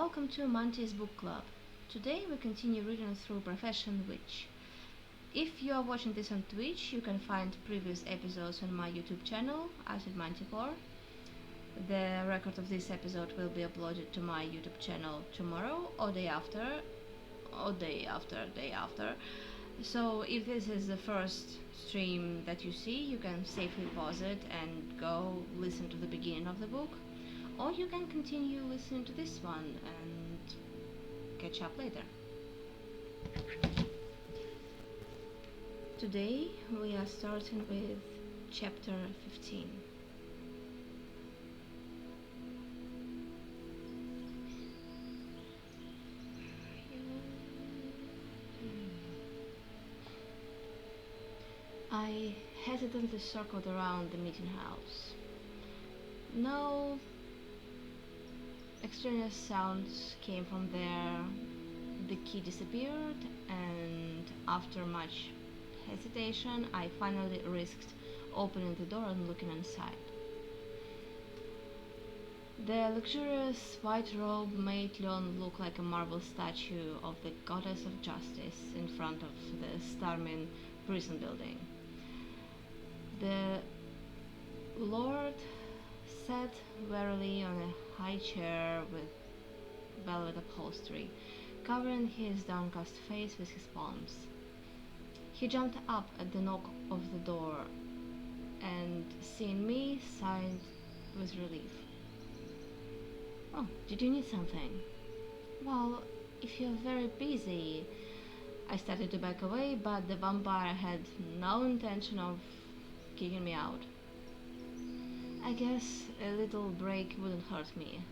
welcome to Manti's Book Club. Today we continue reading through Profession Witch. If you are watching this on Twitch, you can find previous episodes on my YouTube channel, acidmanticore. The record of this episode will be uploaded to my YouTube channel tomorrow or day after, day after. So if this is the first stream that you see, you can safely pause it and go listen to the beginning of the book. Or you can continue listening to this one and catch up later. Today we are starting with chapter 15. I hesitantly circled around the meeting house. No extraneous sounds came from there. The key disappeared, and after much hesitation, I finally risked opening the door and looking inside. The luxurious white robe made Leon look like a marble statue of the goddess of justice in front of the Starmin prison building. The Lord sat wearily on a high chair with velvet upholstery, covering his downcast face with his palms. He jumped up at the knock of the door and, seeing me, sighed with relief. "Oh, did you need something?" "Well, if you're very busy..." I started to back away, but the vampire had no intention of kicking me out. "I guess a little break wouldn't hurt me.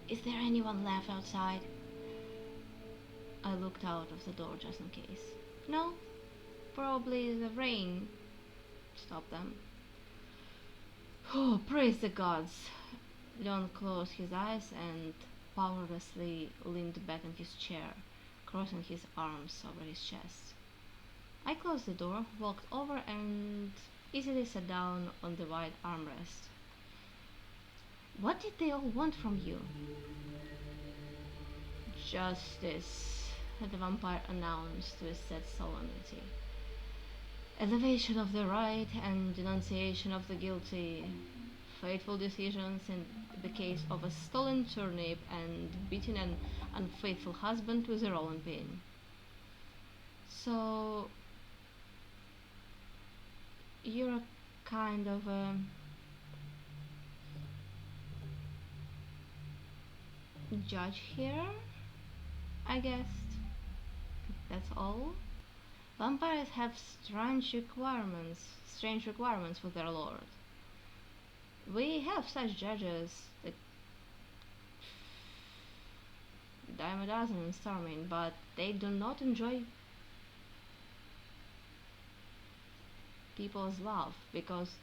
Is there anyone left outside?" I looked out of the door just in case. No, probably the rain stopped them. Oh, praise the gods! Leon closed his eyes and powerlessly leaned back in his chair, crossing his arms over his chest. I closed the door, walked over and easily sat down on the wide armrest. "What did they all want from you?" "Justice," the vampire announced with sad solemnity. "Elevation of the right and denunciation of the guilty. Fateful decisions in the case of a stolen turnip and beating an unfaithful husband with a rolling pin." "So you're a kind of a judge here, I guessed. That's all? Vampires have strange requirements with their lord. We have such judges, like dime a dozen in Starmin, but they do not enjoy people's love because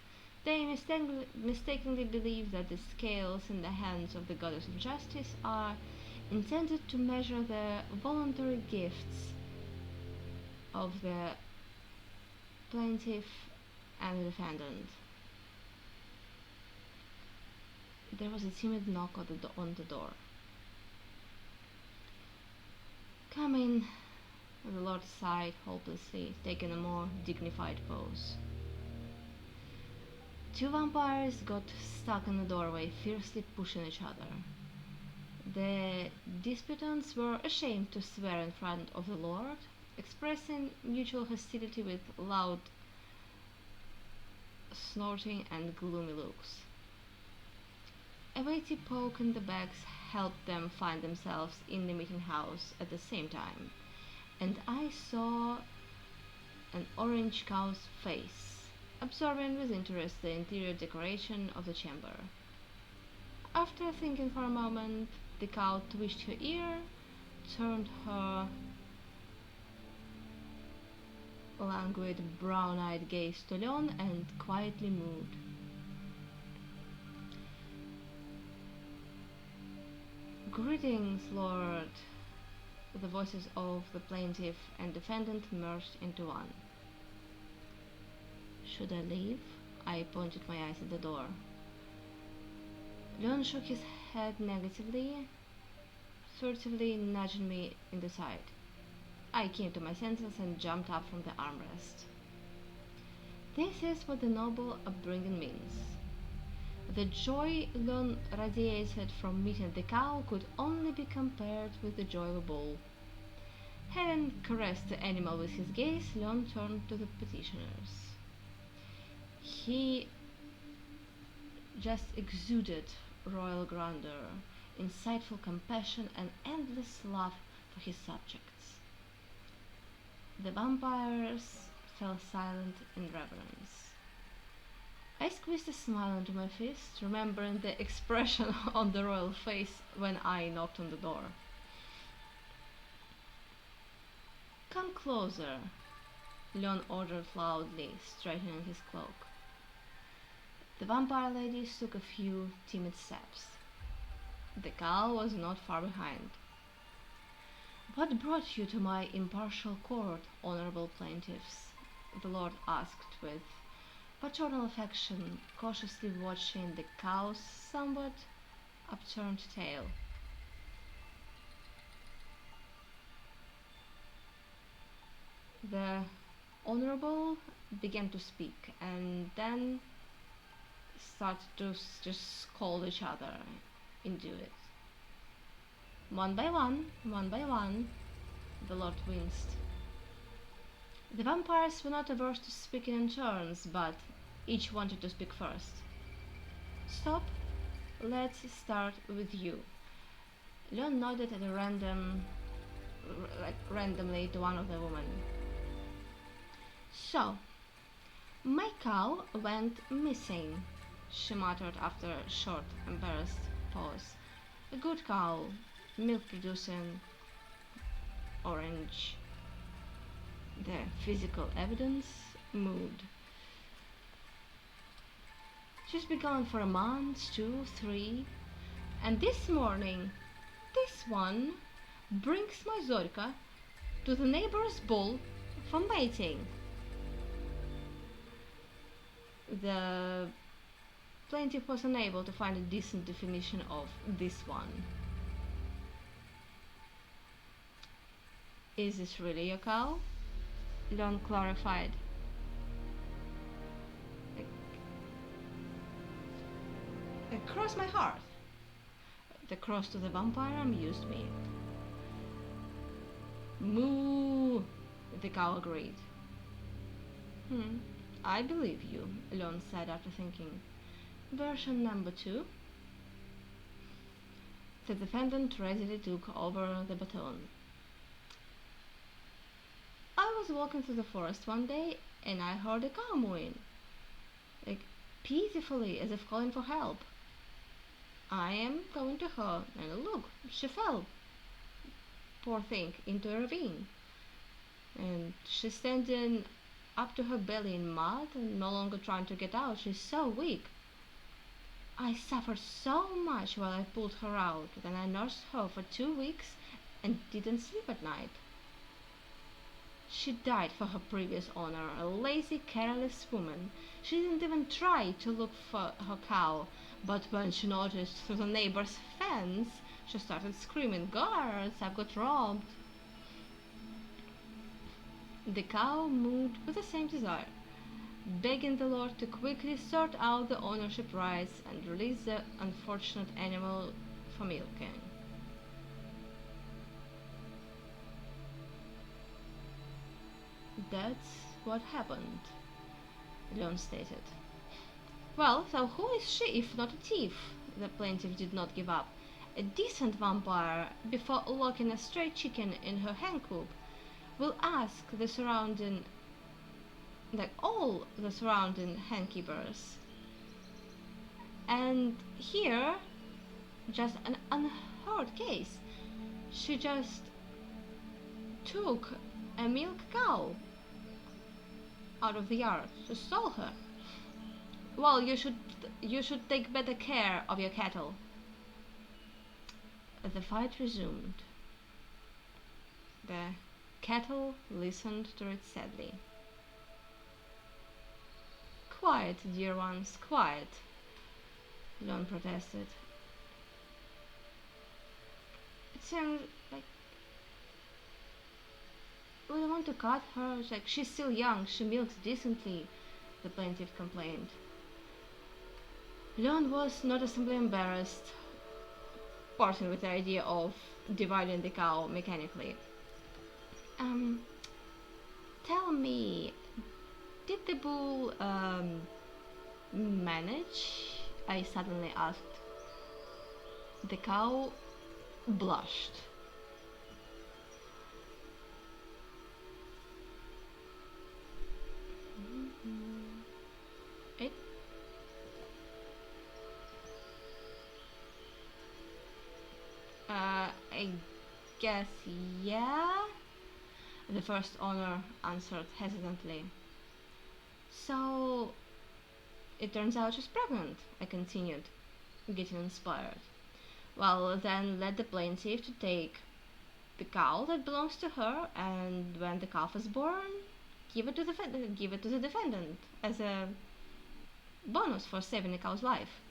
they mistakenly believe that the scales in the hands of the goddess of justice are intended to measure the voluntary gifts of the plaintiff and the defendant." There was a timid knock on the door. "Come in," the Lord sighed hopelessly, taking a more dignified pose. Two vampires got stuck in the doorway, fiercely pushing each other. The disputants were ashamed to swear in front of the Lord, expressing mutual hostility with loud snorting and gloomy looks. A weighty poke in the backs helped them find themselves in the meeting house at the same time, and I saw an orange cow's face, absorbing with interest the interior decoration of the chamber. After thinking for a moment, the cow twitched her ear, turned her languid brown-eyed gaze to Leon, and quietly moved. "Greetings, Lord." The voices of the plaintiff and defendant merged into one. "Should I leave?" I pointed my eyes at the door. Leon shook his head negatively. furtively nudging me in the side. I came to my senses and jumped up from the armrest. This is what the noble upbringing means. The joy Lon radiated from meeting the cow could only be compared with the joy of a bull. Having caressed the animal with his gaze, Lon turned to the petitioners. He just exuded royal grandeur, insightful compassion, and endless love for his subjects. The vampires fell silent in reverence. I squeezed a smile onto my fist, remembering the expression on the royal face when I knocked on the door. "Come closer," Leon ordered loudly, straightening his cloak. The vampire ladies took a few timid steps. The cow was not far behind. "What brought you to my impartial court, honorable plaintiffs?" the lord asked with paternal affection, cautiously watching the cow's somewhat upturned tail. The honorable began to speak and then started to just scold each other into it. One by one, the lord winced. The vampires were not averse to speaking in turns, but each wanted to speak first. "Stop. Let's start with you." Leon nodded at a randomly to one of the women. "So, my cow went missing," she muttered after a short, embarrassed pause. "A good cow, milk producing, orange." The physical evidence moved. "She's been gone for a month, 2, 3, and this morning, this one brings my Zorka to the neighbor's bull for mating." The plaintiff was unable to find a decent definition of "this one." "Is this really your cow?" Leon clarified. "Cross my heart." The cross to the vampire amused me. "Moo," the cow agreed. "I believe you," Leon said after thinking. "Version number 2?" The defendant readily took over the baton. "I was walking through the forest one day and I heard a cow mooing, like pitifully as if calling for help. I am going to her and look, she fell, poor thing, into a ravine. And she's standing up to her belly in mud and no longer trying to get out. She's so weak. I suffered so much while I pulled her out, and I nursed her for 2 weeks and didn't sleep at night. She died for her previous owner, a lazy, careless woman. She didn't even try to look for her cow, but when she noticed through the neighbor's fence, she started screaming, 'Guards, I've got robbed!'" The cow moved with the same desire, begging the Lord to quickly sort out the ownership rights and release the unfortunate animal for milking. "That's what happened," Leon stated. "Well, so who is she if not a thief?" The plaintiff did not give up. "A decent vampire, before locking a stray chicken in her hen coop, will ask all the surrounding hen keepers. And here, just an unheard case. She just took a milk cow out of the yard. She stole her. Well, you should take better care of your cattle." The fight resumed. The cattle listened to it sadly. "Quiet, dear ones, quiet," Leon protested. "It's saying, like, we don't want to cut her. Like, she's still young. She milks decently, the plaintiff complained. Leon was noticeably embarrassed, parting with the idea of dividing the cow mechanically. Um, Tell me, did the bull manage? I suddenly asked. The cow blushed. It I guess yeah. The first owner answered hesitantly. So it turns out she's pregnant, I continued, getting inspired. Well, then let the plaintiff to take the cow that belongs to her, and when the calf is born, give it to the defendant as a bonus for saving the cow's life.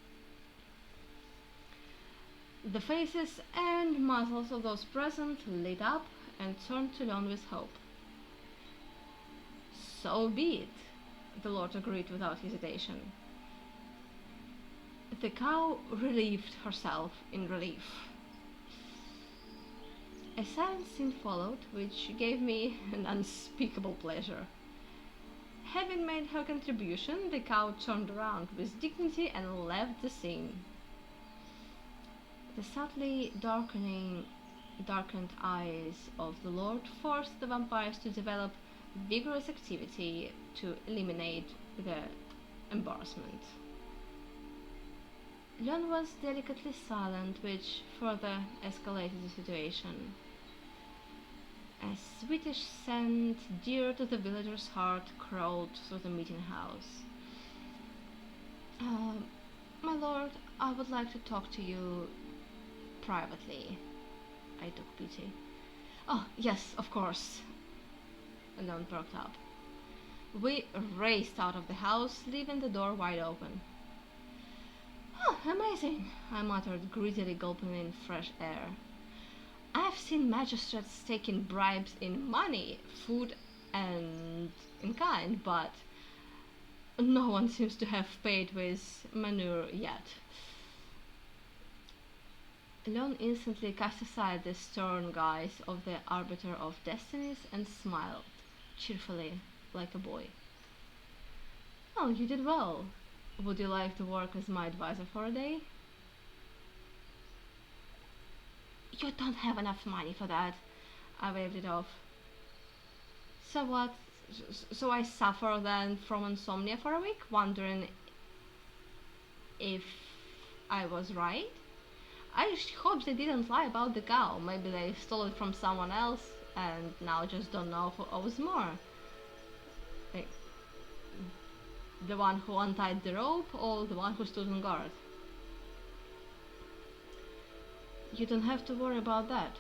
The faces and muzzles of those present lit up and turned to Leon with hope. So be it, the Lord agreed without hesitation. The cow relieved herself in relief. A silent scene followed, which gave me an unspeakable pleasure. Having made her contribution, the cow turned around with dignity and left the scene. The subtly darkened eyes of the Lord forced the vampires to develop vigorous activity to eliminate the embarrassment. Leon was delicately silent, which further escalated the situation. A sweetish scent dear to the villager's heart crawled through the meeting house. Uh, my lord, I would like to talk to you privately. I took pity. Oh, yes, of course. Leon perked up. We raced out of the house, leaving the door wide open. Oh, amazing, I muttered, greedily gulping in fresh air. I've seen magistrates taking bribes in money, food, and in kind, but no one seems to have paid with manure yet. Leon instantly cast aside the stern guise of the arbiter of destinies and smiled, cheerfully, like a boy. Oh, you did well. Would you like to work as my advisor for a day? You don't have enough money for that. I waved it off. So what? So I suffer then from insomnia for a week, wondering if I was right? I hope they didn't lie about the cow. Maybe they stole it from someone else and now just don't know who owes more. Like, the one who untied the rope or the one who stood on guard? You don't have to worry about that.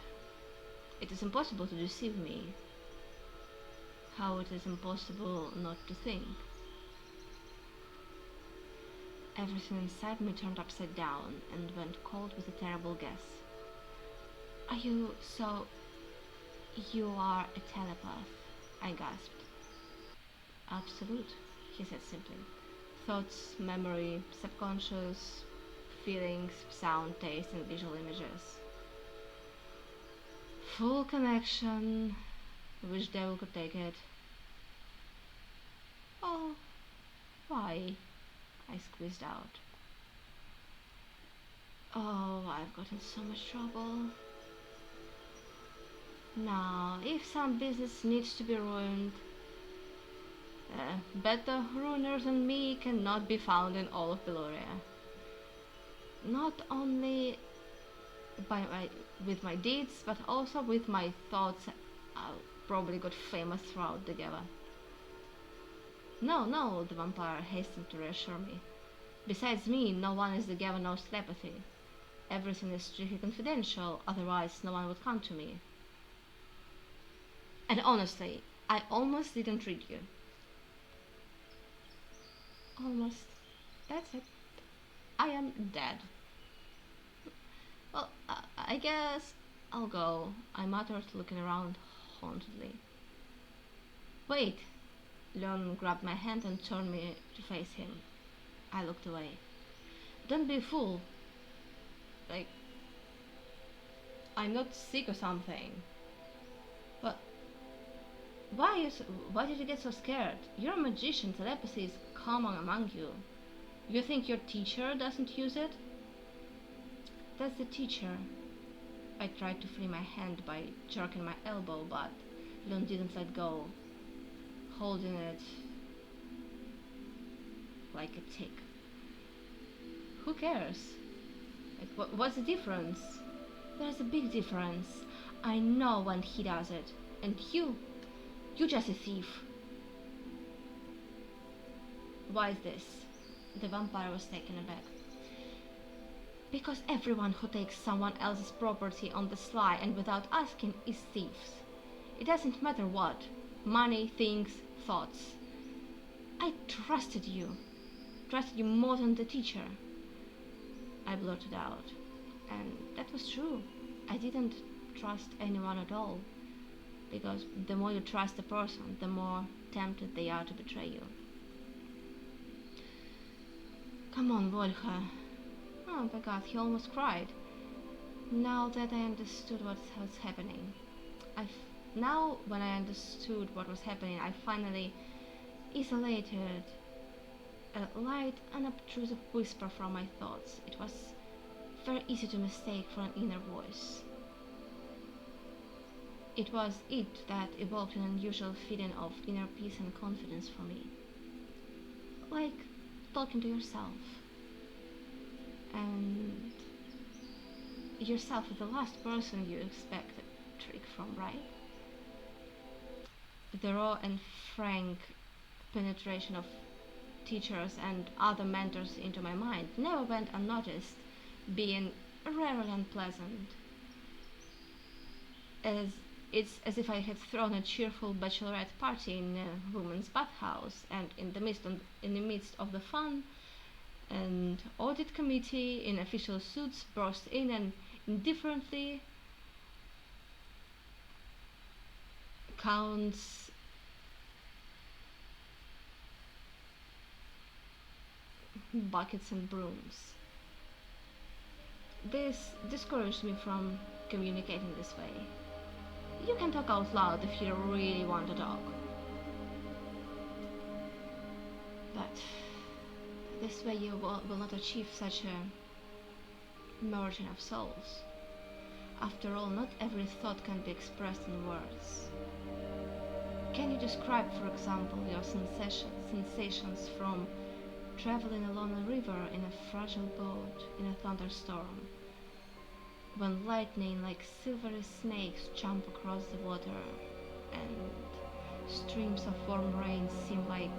It is impossible to deceive me. How it is impossible not to think. Everything inside me turned upside down and went cold with a terrible guess. Are you so... You are a telepath, I gasped. Absolute, he said simply. Thoughts, memory, subconscious, feelings, sound, taste, and visual images. Full connection. Wish devil could take it. Oh, why? I squeezed out. Oh, I've gotten so much trouble. Now, if some business needs to be ruined, better ruiners than me cannot be found in all of Beloria. Not only with my deeds, but also with my thoughts. I'll probably got famous throughout the Geva. No, no, the vampire hastened to reassure me. Besides me, no one is the Geva knows telepathy. Everything is strictly confidential, otherwise no one would come to me. And honestly, I almost didn't read you. Almost. That's it. I am dead. Well, I guess I'll go, I muttered, looking around hauntedly. Wait! Leon grabbed my hand and turned me to face him. I looked away. Don't be a fool. Like, I'm not sick or something. But why did you get so scared? You're a magician. Telepathy is common among you. You think your teacher doesn't use it? That's the teacher. I tried to free my hand by jerking my elbow, but Leon didn't let go, holding it like a tick. Who cares? Like, what's the difference? There's a big difference. I know when he does it. And you're just a thief. Why is this? The vampire was taken aback. Because everyone who takes someone else's property on the sly and without asking is thieves. It doesn't matter what. Money, things, thoughts. I trusted you. Trusted you more than the teacher. I blurted out. And that was true. I didn't trust anyone at all. Because the more you trust a person, the more tempted they are to betray you. Come on, Olga. Oh my god, he almost cried. Now that I understood what was happening. Now when I understood what was happening, I finally isolated a light, unobtrusive whisper from my thoughts. It was very easy to mistake for an inner voice. It was it that evoked an unusual feeling of inner peace and confidence for me. Like talking to yourself. And yourself is the last person you expect a trick from, right? The raw and frank penetration of teachers and other mentors into my mind never went unnoticed, being rarely unpleasant. It's as if I had thrown a cheerful bachelorette party in a woman's bathhouse, and in the midst of the fun, an audit committee in official suits burst in and indifferently counts buckets and brooms. This discouraged me from communicating this way. You can talk out loud if you really want to talk. But this way you will not achieve such a merging of souls. After all, not every thought can be expressed in words. Can you describe, for example, your sensations from traveling along a river in a fragile boat in a thunderstorm, when lightning like silvery snakes jump across the water and streams of warm rain seem like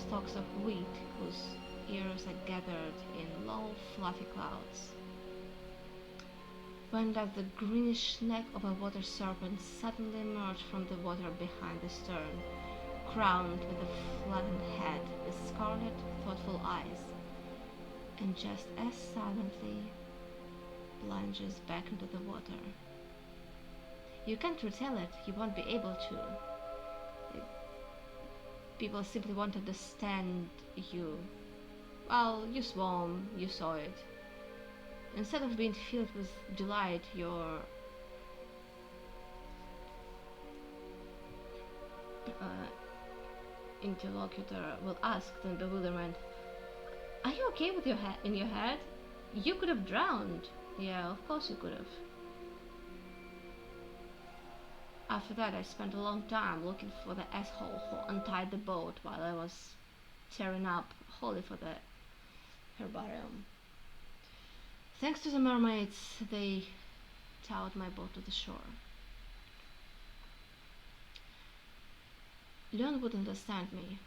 stalks of wheat whose ears are gathered in low fluffy clouds? When does the greenish neck of a water serpent suddenly emerge from the water behind the stern, crowned with a flattened head, with scarlet, thoughtful eyes, and just as silently plunges back into the water? You can't retell it, you won't be able to. People simply won't understand you. Well, you swam, you saw it. Instead of being filled with delight, your interlocutor will ask in bewilderment, "Are you okay with in your head? You could have drowned." Yeah, of course you could have. After that, I spent a long time looking for the asshole who untied the boat while I was tearing up wholly for the herbarium. Thanks to the mermaids, they towed my boat to the shore. Leon would understand me.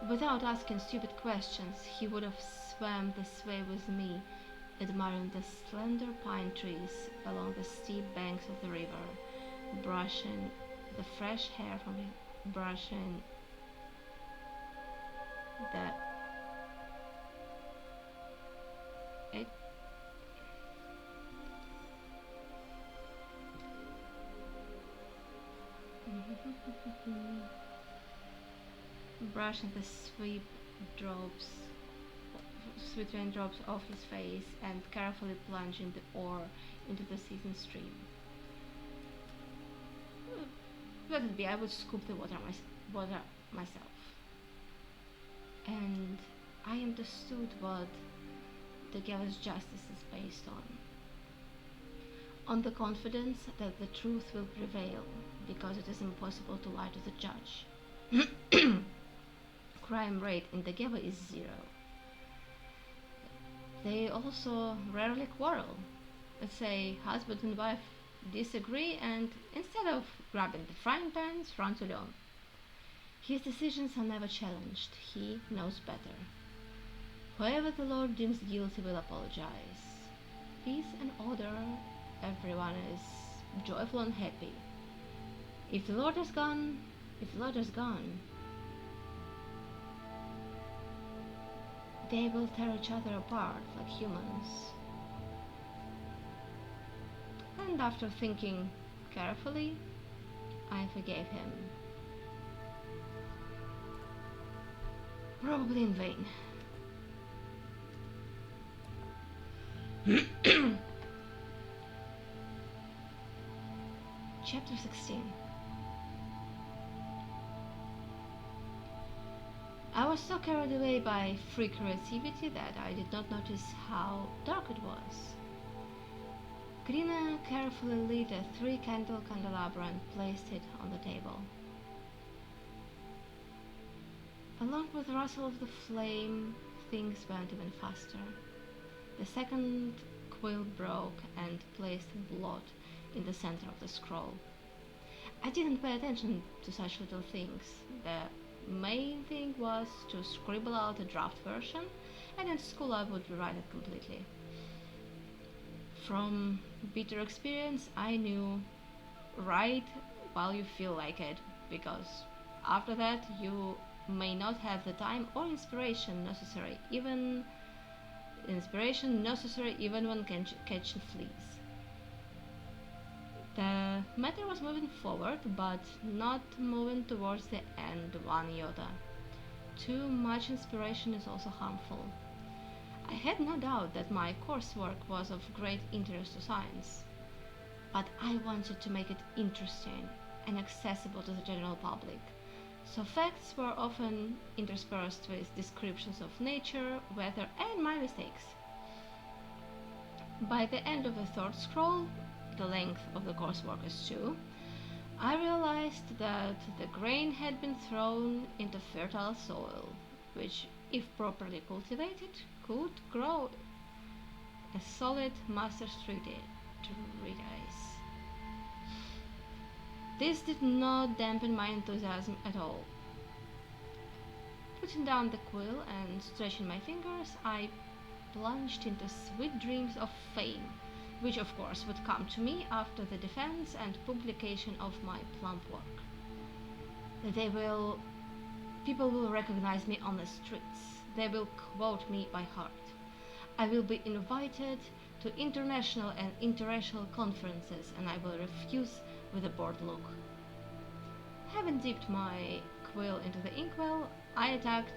Without asking stupid questions, he would have swam this way with me, admiring the slender pine trees along the steep banks of the river, brushing the fresh hair from it, brushing the Brushing the drops, sweet raindrops off his face and carefully plunging the ore into the seething stream. Let it be, I would scoop the water myself. And I understood what the gallows justice is based on the confidence that the truth will prevail, because it is impossible to lie to the judge. Crime rate in the Geva is zero. They also rarely quarrel. Let's say husband and wife disagree, and instead of grabbing the frying pans, run to Leon. His decisions are never challenged. He knows better. Whoever the Lord deems guilty will apologize. Peace and order, everyone is joyful and happy. If the Lord is gone, they will tear each other apart like humans. And after thinking carefully, I forgave him. Probably in vain. Chapter 16. I was so carried away by free creativity that I did not notice how dark it was. Grina carefully lit a 3-candle candelabra and placed it on the table. Along with the rustle of the flame, things went even faster. The second quill broke and placed blood in the center of the scroll. I didn't pay attention to such little things. The main thing was to scribble out a draft version, and in school I would rewrite it completely. From bitter experience, I knew write while you feel like it, because after that you may not have the time or inspiration necessary even when catching fleas. The matter was moving forward, but not moving towards the end one iota. Too much inspiration is also harmful. I had no doubt that my coursework was of great interest to science, but I wanted to make it interesting and accessible to the general public, so facts were often interspersed with descriptions of nature, weather, and my mistakes. By the end of the third scroll, the length of the coursework is 2, I realized that the grain had been thrown into fertile soil, which, if properly cultivated, could grow a solid master's treatise. This did not dampen my enthusiasm at all. Putting down the quill and stretching my fingers, I plunged into sweet dreams of fame, which of course would come to me after the defense and publication of my plump work. People will recognize me on the streets. They will quote me by heart. I will be invited to international and interracial conferences, and I will refuse with a bored look. Having dipped my quill into the inkwell, I attacked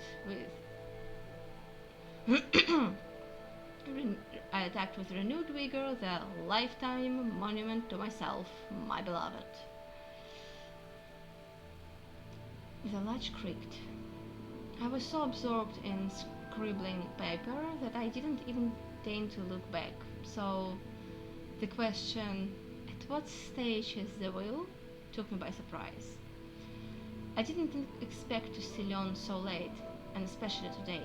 with renewed vigor the lifetime monument to myself, my beloved. The latch creaked. I was so absorbed in scribbling paper that I didn't even deign to look back, so the question, at what stage is the will, took me by surprise. I didn't expect to see Leon so late, and especially today.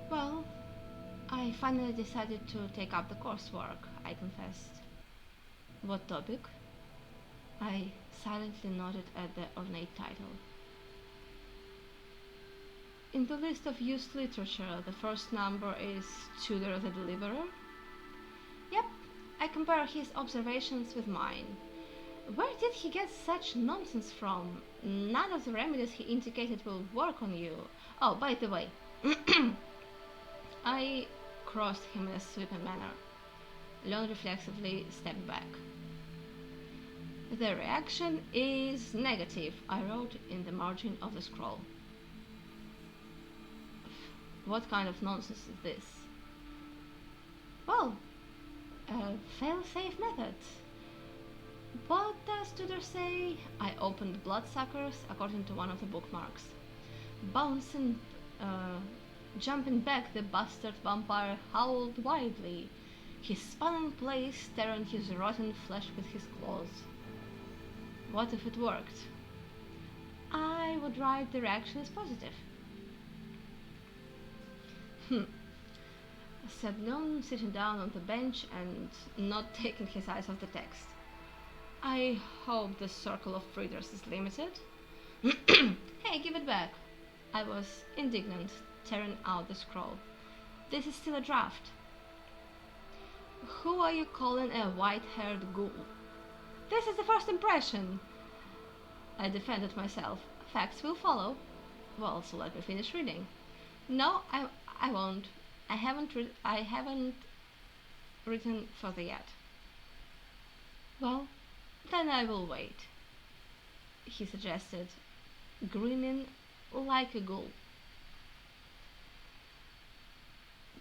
Well, I finally decided to take up the coursework, I confessed. What topic? I silently nodded at the ornate title. In the list of used literature, the first number is Tudor the Deliverer. Yep, I compare his observations with mine. Where did he get such nonsense from? None of the remedies he indicated will work on you. Oh, by the way, I crossed him in a sweeping manner. Leon reflexively stepped back. The reaction is negative, I wrote in the margin of the scroll. What kind of nonsense is this? Well, a fail-safe method. What does Tudor say? I opened Bloodsuckers according to one of the bookmarks. Bouncing, uh, jumping back, the bastard vampire howled wildly. He spun in place, tearing his rotten flesh with his claws. What if it worked? I would write the reaction as positive. Said Gnome, sitting down on the bench and not taking his eyes off the text. I hope the circle of readers is limited. Hey, give it back. I was indignant, tearing out the scroll. This is still a draft. Who are you calling a white-haired ghoul? This is the first impression. I defended myself. Facts will follow. Well, so let me finish reading. No, I won't. I haven't written further yet. Well, then I will wait, he suggested, grinning like a ghoul.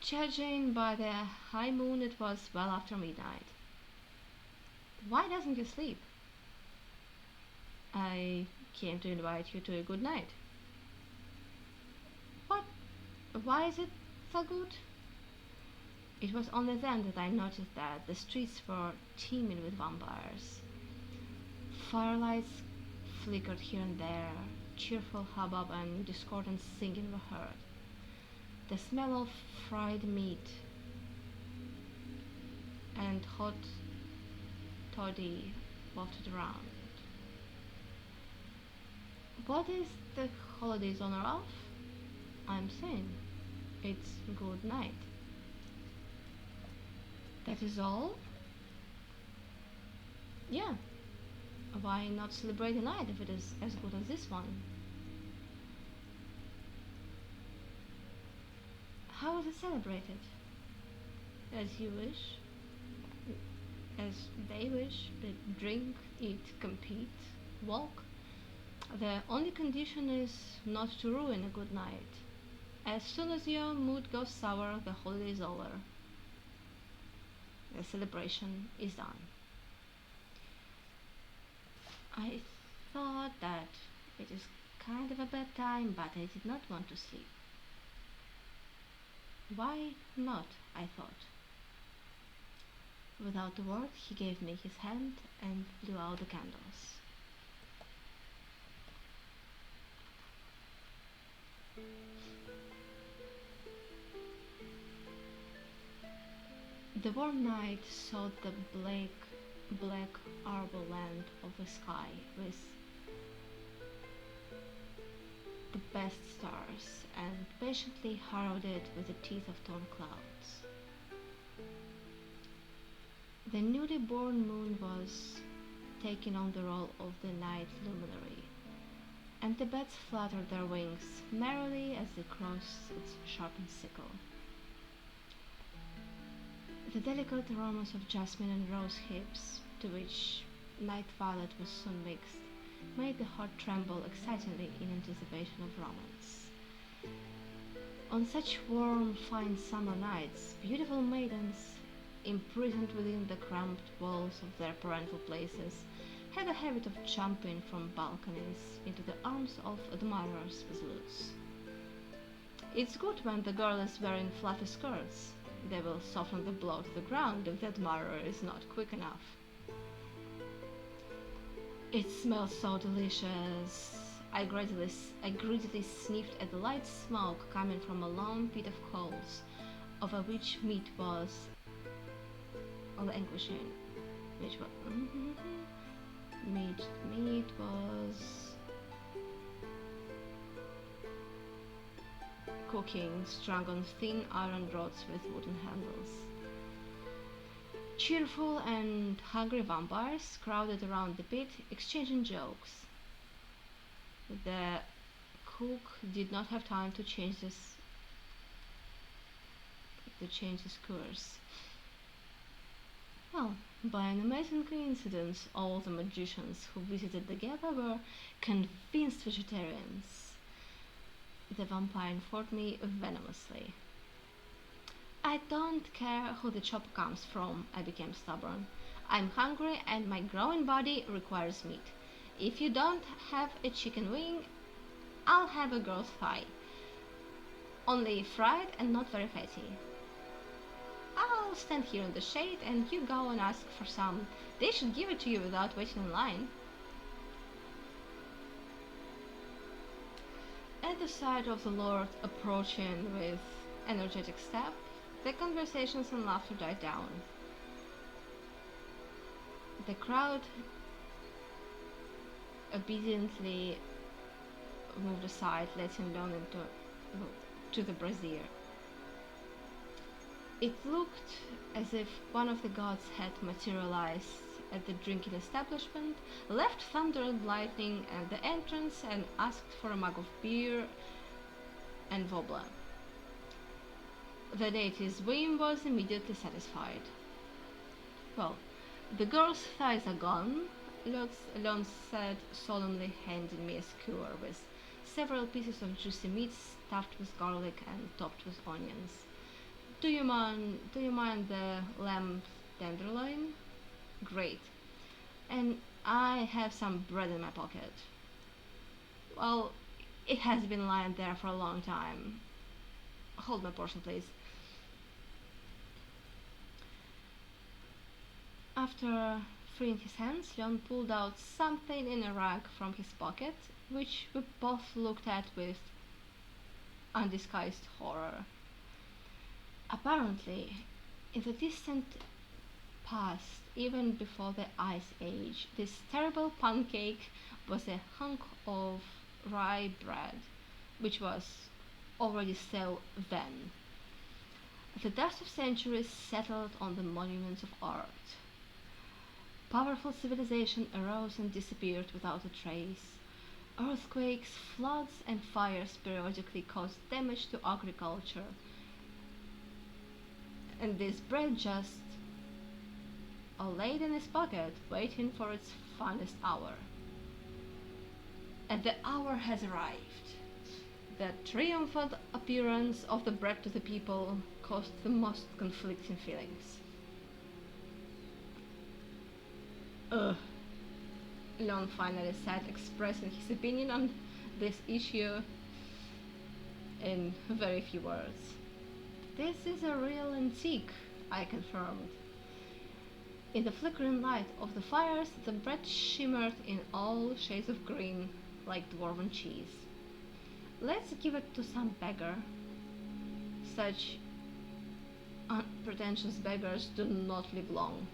Judging by the high moon, it was well after midnight. Why doesn't you sleep? I came to invite you to a good night. What? Why is it so good? It was only then that I noticed that the streets were teeming with vampires. Firelights flickered here and there, cheerful hubbub and discordant singing were heard. The smell of fried meat and hot toddy wafted around. What is the holidays honor of? I'm saying it's good night. That is all? Yeah. Why not celebrate a night if it is as good as this one? How is it celebrated? As you wish. As they wish. They drink, eat, compete, walk. The only condition is not to ruin a good night. As soon as your mood goes sour, the holiday is over. The celebration is done. I thought that it is kind of a bad time, but I did not want to sleep. Why not? I thought. Without a word, he gave me his hand and blew out the candles. The warm night saw the black arbor land of the sky with the best stars and patiently harrowed it with the teeth of torn clouds. The newly born moon was taking on the role of the night luminary, and the bats fluttered their wings merrily as they crossed its sharpened sickle. The delicate aromas of jasmine and rose hips, to which night violet was soon mixed, made the heart tremble excitingly in anticipation of romance. On such warm, fine summer nights, beautiful maidens, imprisoned within the cramped walls of their parental places, had a habit of jumping from balconies into the arms of admirers with lutes. It's good when the girl is wearing fluffy skirts. They will soften the blow to the ground if the admirer is not quick enough. It smells so delicious. I greedily sniffed at the light smoke coming from a long pit of coals, over which meat was languishing. Meat was cooking, strung on thin iron rods with wooden handles. Cheerful and hungry vampires crowded around the pit, exchanging jokes. The cook did not have time to change the skewers. Well, By an amazing coincidence, all the magicians who visited the gala were convinced vegetarians. The vampire informed me venomously. I don't care who the chop comes from, I became stubborn. I'm hungry and my growing body requires meat. If you don't have a chicken wing, I'll have a girl's thigh. Only fried and not very fatty. I'll stand here in the shade and you go and ask for some. They should give it to you without waiting in line. At the sight of the Lord approaching with energetic step, the conversations and laughter died down. The crowd obediently moved aside, letting Leon into to the brazier. It looked as if one of the gods had materialized at the drinking establishment, left thunder and lightning at the entrance, and asked for a mug of beer and wobbler. The deity's whim was immediately satisfied. Well, the girl's thighs are gone, Leon said, solemnly handing me a skewer with several pieces of juicy meat stuffed with garlic and topped with onions. Do you mind the lamb tenderloin? Great. And I have some bread in my pocket. Well, it has been lying there for a long time. Hold my portion, please. After freeing his hands, Leon pulled out something in a rag from his pocket, which we both looked at with undisguised horror. Apparently, in the distant past, even before the Ice Age, this terrible pancake was a hunk of rye bread, which was already stale then. The dust of centuries settled on the monuments of art. Powerful civilization arose and disappeared without a trace. Earthquakes, floods, and fires periodically caused damage to agriculture, and this bread just laid in his pocket, waiting for its finest hour. And the hour has arrived. The triumphant appearance of the bread to the people caused the most conflicting feelings. Ugh, Leon finally said, expressing his opinion on this issue in very few words. This is a real antique, I confirmed. In the flickering light of the fires, the bread shimmered in all shades of green, like dwarven cheese. Let's give it to some beggar. Such unpretentious beggars do not live long.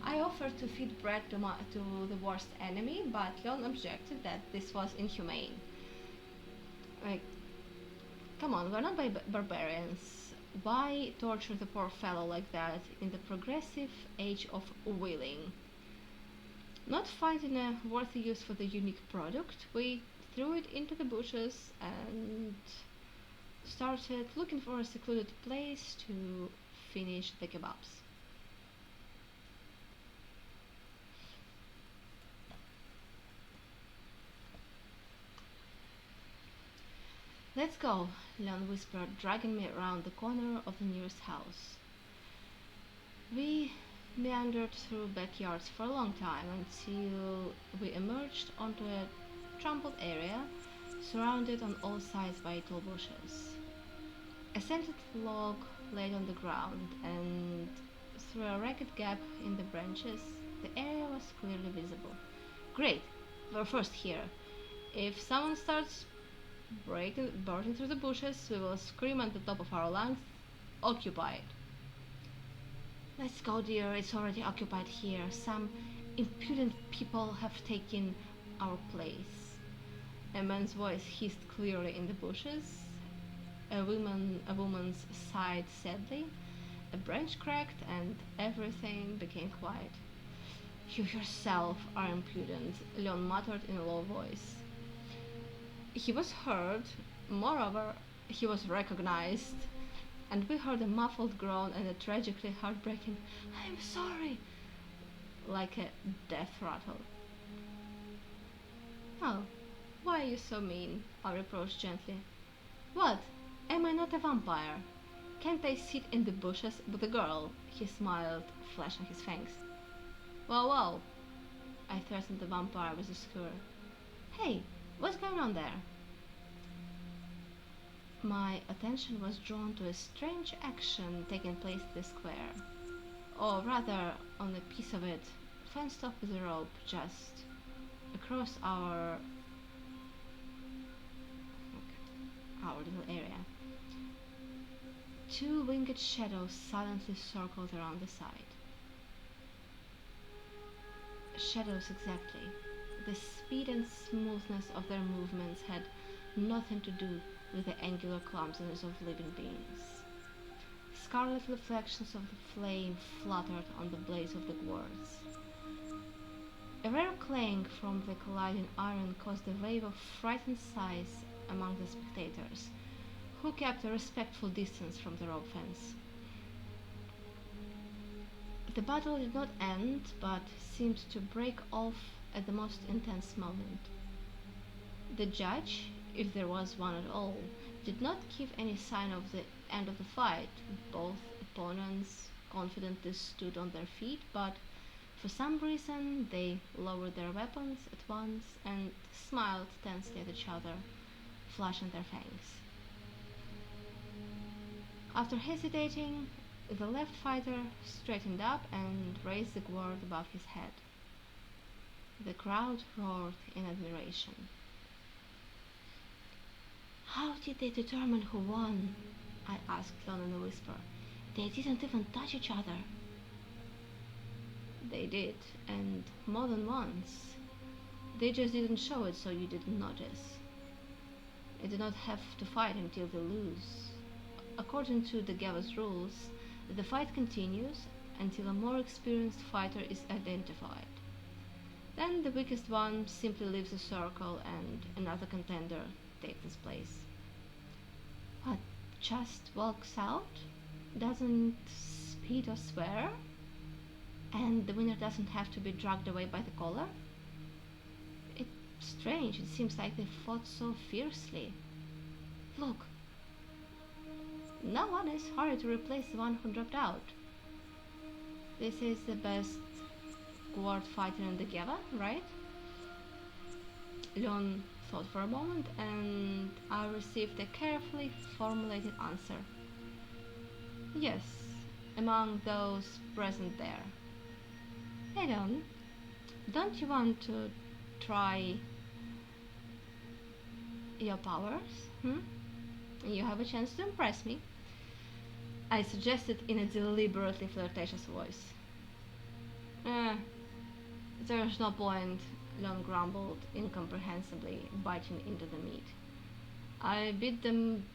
I offered to feed bread to the worst enemy, but Leon objected that this was inhumane. Like, come on, we're not barbarians. Why torture the poor fellow like that in the progressive age of wheeling? Not finding a worthy use for the unique product, we threw it into the bushes and started looking for a secluded place to finish the kebabs. Let's go, Leon whispered, dragging me around the corner of the nearest house. We meandered through backyards for a long time until we emerged onto a trampled area surrounded on all sides by tall bushes. A scented log laid on the ground, and through a ragged gap in the branches, the area was clearly visible. Great, we're first here. If someone starts bursting through the bushes, we will scream at the top of our lungs, occupied. Let's go, dear, it's already occupied here. Some impudent people have taken our place. A man's voice hissed clearly in the bushes. A woman's sighed sadly. A branch cracked and everything became quiet. You yourself are impudent, Leon muttered in a low voice. He was heard, moreover, he was recognized. and we heard a muffled groan and a tragically heartbreaking, "I'm sorry," like a death rattle. "Oh, why are you so mean?" I reproached gently. "What? Am I not a vampire? Can't I sit in the bushes with a girl?" He smiled, flashing his fangs. "Well, well," I threatened the vampire with a skewer. "Hey, what's going on there?" My attention was drawn to a strange action taking place in the square, or rather on a piece of it, fenced off with a rope just across our little area. Two winged shadows silently circled around the side. Shadows exactly. The speed and smoothness of their movements had nothing to do with the angular clumsiness of living beings. Scarlet reflections of the flame fluttered on the blades of the gourds. A rare clang from the colliding iron caused a wave of frightened sighs among the spectators, who kept a respectful distance from the rope fence. The battle did not end, but seemed to break off at the most intense moment. The judge, if there was one at all, did not give any sign of the end of the fight. Both opponents confidently stood on their feet, but for some reason they lowered their weapons at once and smiled tensely at each other, flashing their fangs. After hesitating, the left fighter straightened up and raised the gourd above his head. The crowd roared in admiration. "How did they determine who won?" I asked Lon in a whisper. "They didn't even touch each other." "They did, and more than once. They just didn't show it so you didn't notice. They do not have to fight until they lose. According to the Gava's rules, the fight continues until a more experienced fighter is identified. Then the weakest one simply leaves the circle and another contender takes his place." "What, just walks out? Doesn't speak or swear? And the winner doesn't have to be dragged away by the collar? It's strange. It seems like they fought so fiercely. Look, no one is hurried to replace the one who dropped out. This is the best guard fighter in the Geva, right?" Leon thought for a moment, and I received a carefully formulated answer. "Yes, among those present there." "Hey, Leon, don't you want to try your powers? You have a chance to impress me," I suggested in a deliberately flirtatious voice. "Eh, there's no point," Lon grumbled incomprehensibly, biting into the meat. "I beat them.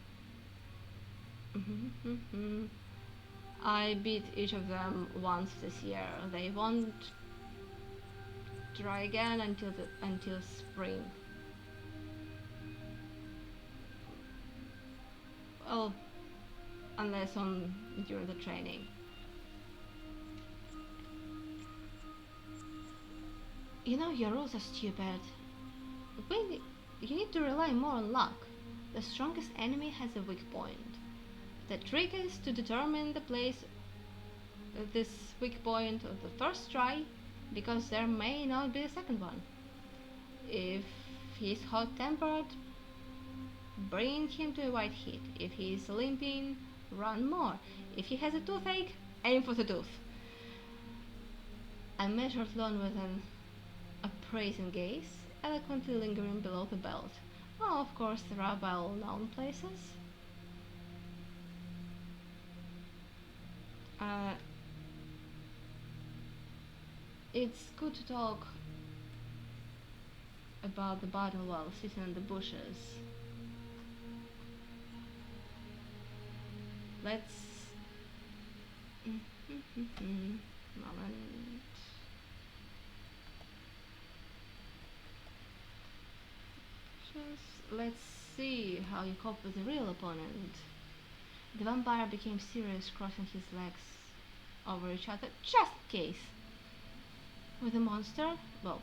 I beat each of them once this year. They won't try again until spring. Well, unless on during the training." "You know your rules are stupid. You need to rely more on luck. The strongest enemy has a weak point. The trick is to determine the place of this weak point of the first try, because there may not be a second one. If he's hot-tempered, bring him to a white heat. If he's limping, run more. If he has a toothache, aim for the tooth." I measured Lon with an appraising gaze, eloquently lingering below the belt. "Oh, of course, there are well-known places." Uh, it's good to talk about the battle while sitting in the bushes. Let's... moment. Just let's see how you cope with the real opponent. The vampire became serious, crossing his legs over each other, just in case. With the monster? Well,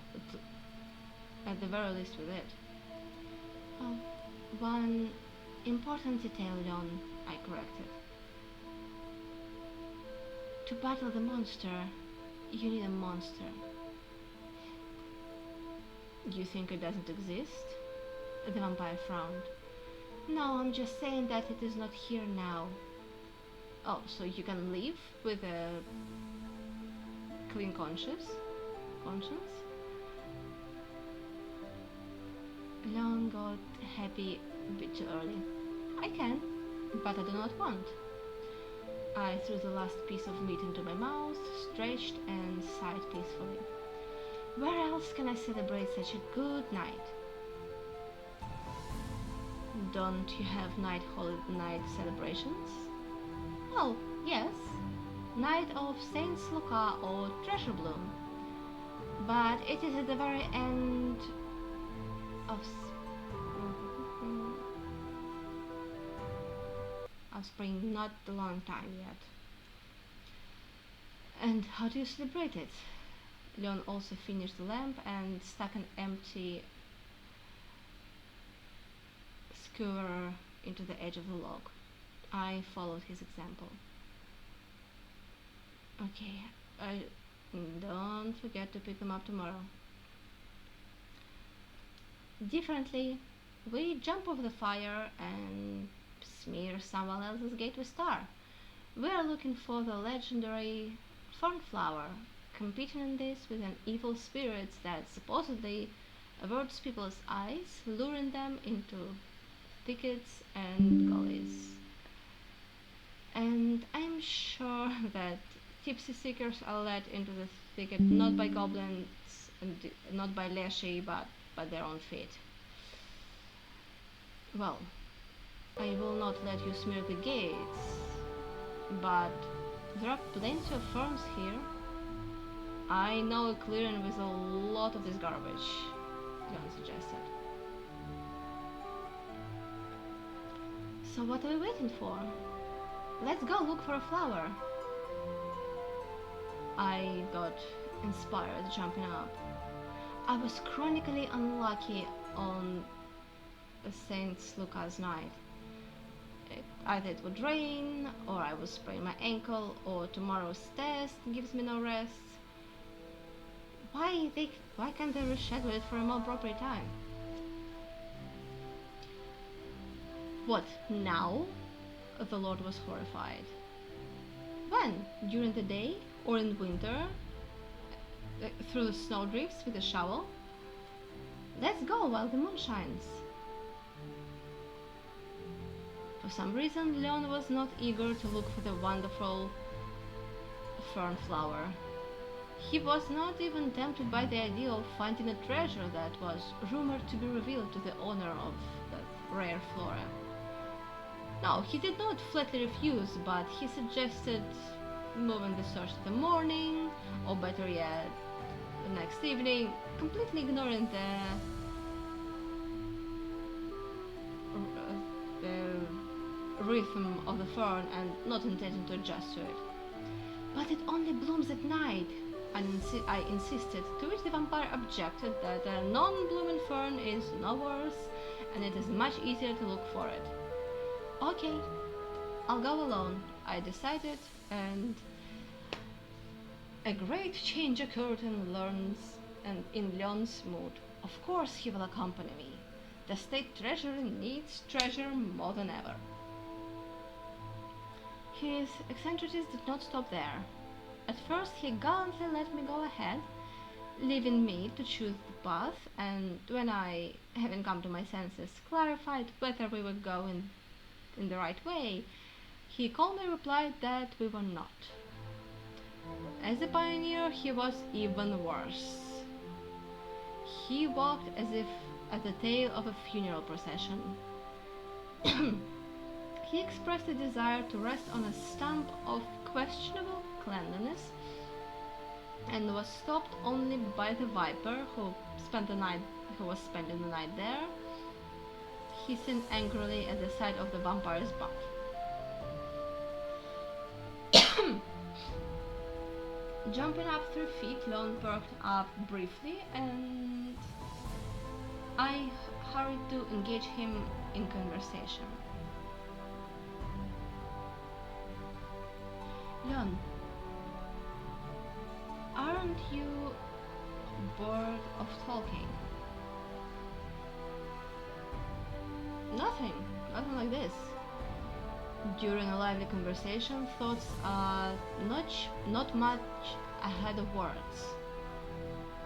at the very least with it. Oh, one important detail, Leon, I corrected. To battle the monster, you need a monster. You think it doesn't exist? The vampire frowned. No, I'm just saying that it is not here now. Oh, so you can live with a clean conscience? Leon got happy a bit too early. I can, but I do not want. I threw the last piece of meat into my mouth, stretched and sighed peacefully. Where else can I celebrate such a good night? Don't you have night celebrations? Well, yes. Night of Saints Luca or Treasure Bloom. But it is at the very end of spring, not a long time yet. And how do you celebrate it? Leon also finished the lamp and stuck an empty skewer into the edge of the log. I followed his example. Okay, don't forget to pick them up tomorrow. Differently, we jump over the fire and smear someone else's gateway star. We are looking for the legendary Fernflower, competing in this with an evil spirit that supposedly averts people's eyes, luring them into thickets and gullies. And I'm sure that tipsy seekers are led into the thicket not by goblins and not by Leshy, but by their own feet. Well, I will not let you smear the gates, but there are plenty of ferns here. I know a clearing with a lot of this garbage, John suggested. So what are we waiting for? Let's go look for a flower. I got inspired jumping up. I was chronically unlucky on St. Luca's night. Either it would rain, or I would sprain my ankle, or tomorrow's test gives me no rest. Why can't they reschedule it for a more appropriate time? What, now? The Lord was horrified. When? During the day? Or in winter? Through the snowdrifts with a shovel? Let's go while the moon shines. For some reason, Leon was not eager to look for the wonderful fern flower. He was not even tempted by the idea of finding a treasure that was rumored to be revealed to the owner of that rare flora. No, he did not flatly refuse, but he suggested moving the search to the morning, or better yet, the next evening, completely ignoring the rhythm of the fern and not intending to adjust to it. But it only blooms at night, I insisted, to which the vampire objected that a non-blooming fern is no worse and it is much easier to look for it. Okay, I'll go alone, I decided, and a great change occurred in Leon's mood. Of course he will accompany me. The state treasurer needs treasure more than ever. His eccentricities did not stop there. At first he gallantly let me go ahead, leaving me to choose the path, and when I, having come to my senses, clarified whether we were going in the right way, he calmly replied that we were not. As a pioneer, he was even worse. He walked as if at the tail of a funeral procession. He expressed a desire to rest on a stump of questionable cleanliness and was stopped only by the viper who was spending the night there, hissing angrily at the side of the vampire's butt. Jumping up 3 feet, Leon perked up briefly, and I hurried to engage him in conversation. Leon, aren't you bored of talking? Nothing, nothing like this. During a lively conversation, thoughts are not much ahead of words.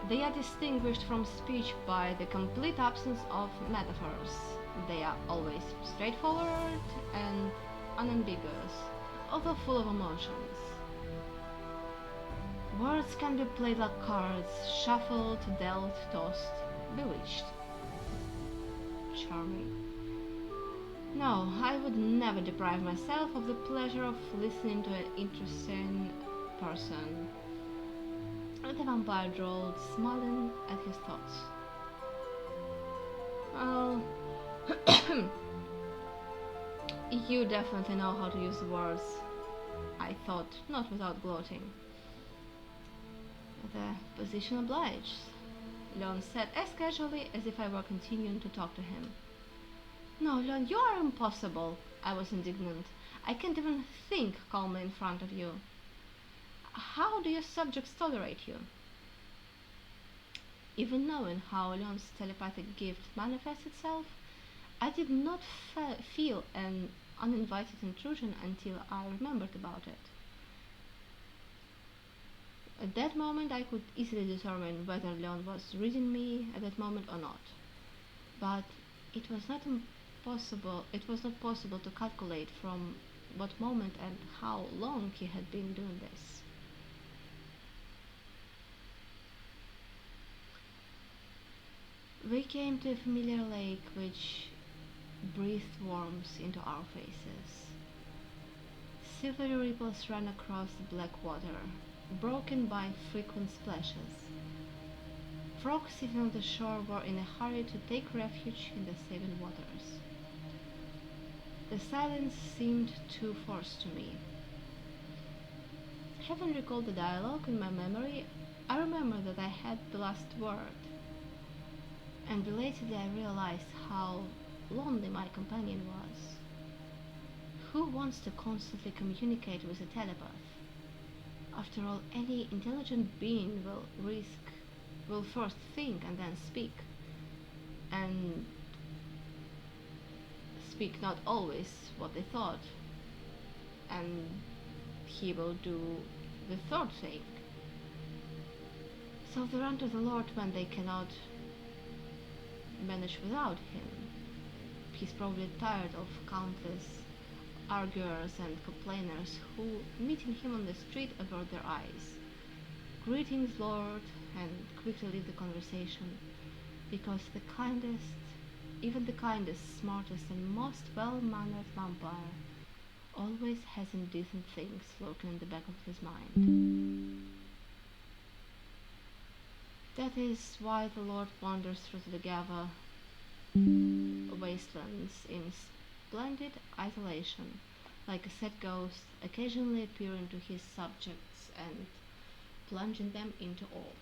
They are distinguished from speech by the complete absence of metaphors. They are always straightforward and unambiguous, although full of emotions. Words can be played like cards, shuffled, dealt, tossed, bewitched. Charming. No, I would never deprive myself of the pleasure of listening to an interesting person. The vampire drawled, smiling at his thoughts. Well, you definitely know how to use the words, I thought, not without gloating. The position obliges, Leon said as casually as if I were continuing to talk to him. No, Leon, you are impossible, I was indignant. I can't even think calmly in front of you. How do your subjects tolerate you? Even knowing how Leon's telepathic gift manifests itself, I did not feel an uninvited intrusion until I remembered about it. At that moment, I could easily determine whether Leon was reading me at that moment or not. But it was not impossible. It was not possible to calculate from what moment and how long he had been doing this. We came to a familiar lake which breathed warmth into our faces. Silvery ripples ran across the black water, broken by frequent splashes. Frogs sitting on the shore were in a hurry to take refuge in the saving waters. The silence seemed too forced to me. Having recalled the dialogue in my memory, I remember that I had the last word, and belatedly I realized how lonely my companion was. Who wants to constantly communicate with a telepath? After all, any intelligent being will first think and then speak, and speak not always what they thought, and he will do the third thing. So they run to the Lord when they cannot manage without him. He's probably tired of countless arguers and complainers who, meeting him on the street, avert their eyes. Greetings, Lord, and quickly leave the conversation, because even the kindest, smartest, and most well-mannered vampire always has indecent things lurking in the back of his mind. That is why the Lord wanders through the Gava wastelands in splendid isolation, like a sad ghost, occasionally appearing to his subjects and plunging them into awe.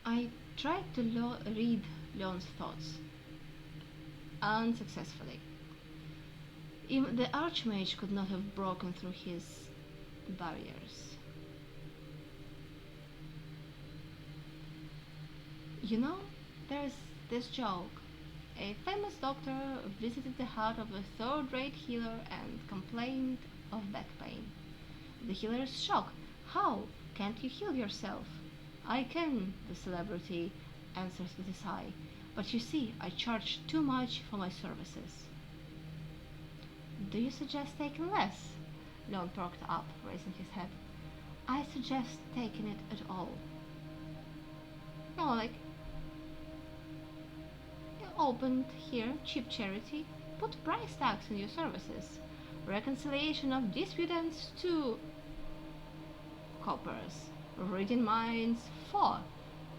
I tried to read Leon's thoughts, unsuccessfully. Even the Archmage could not have broken through his barriers. You know, there's this joke. A famous doctor visited the hut of a third-rate healer and complained of back pain. The healer is shocked. How? Can't you heal yourself? I can, the celebrity answers with a sigh. But you see, I charge too much for my services. Do you suggest taking less? Leon perked up, raising his head. I suggest taking it at all. No, like, you opened here cheap charity, put price tags on your services. Reconciliation of disputants 2 coppers. Reading minds 4.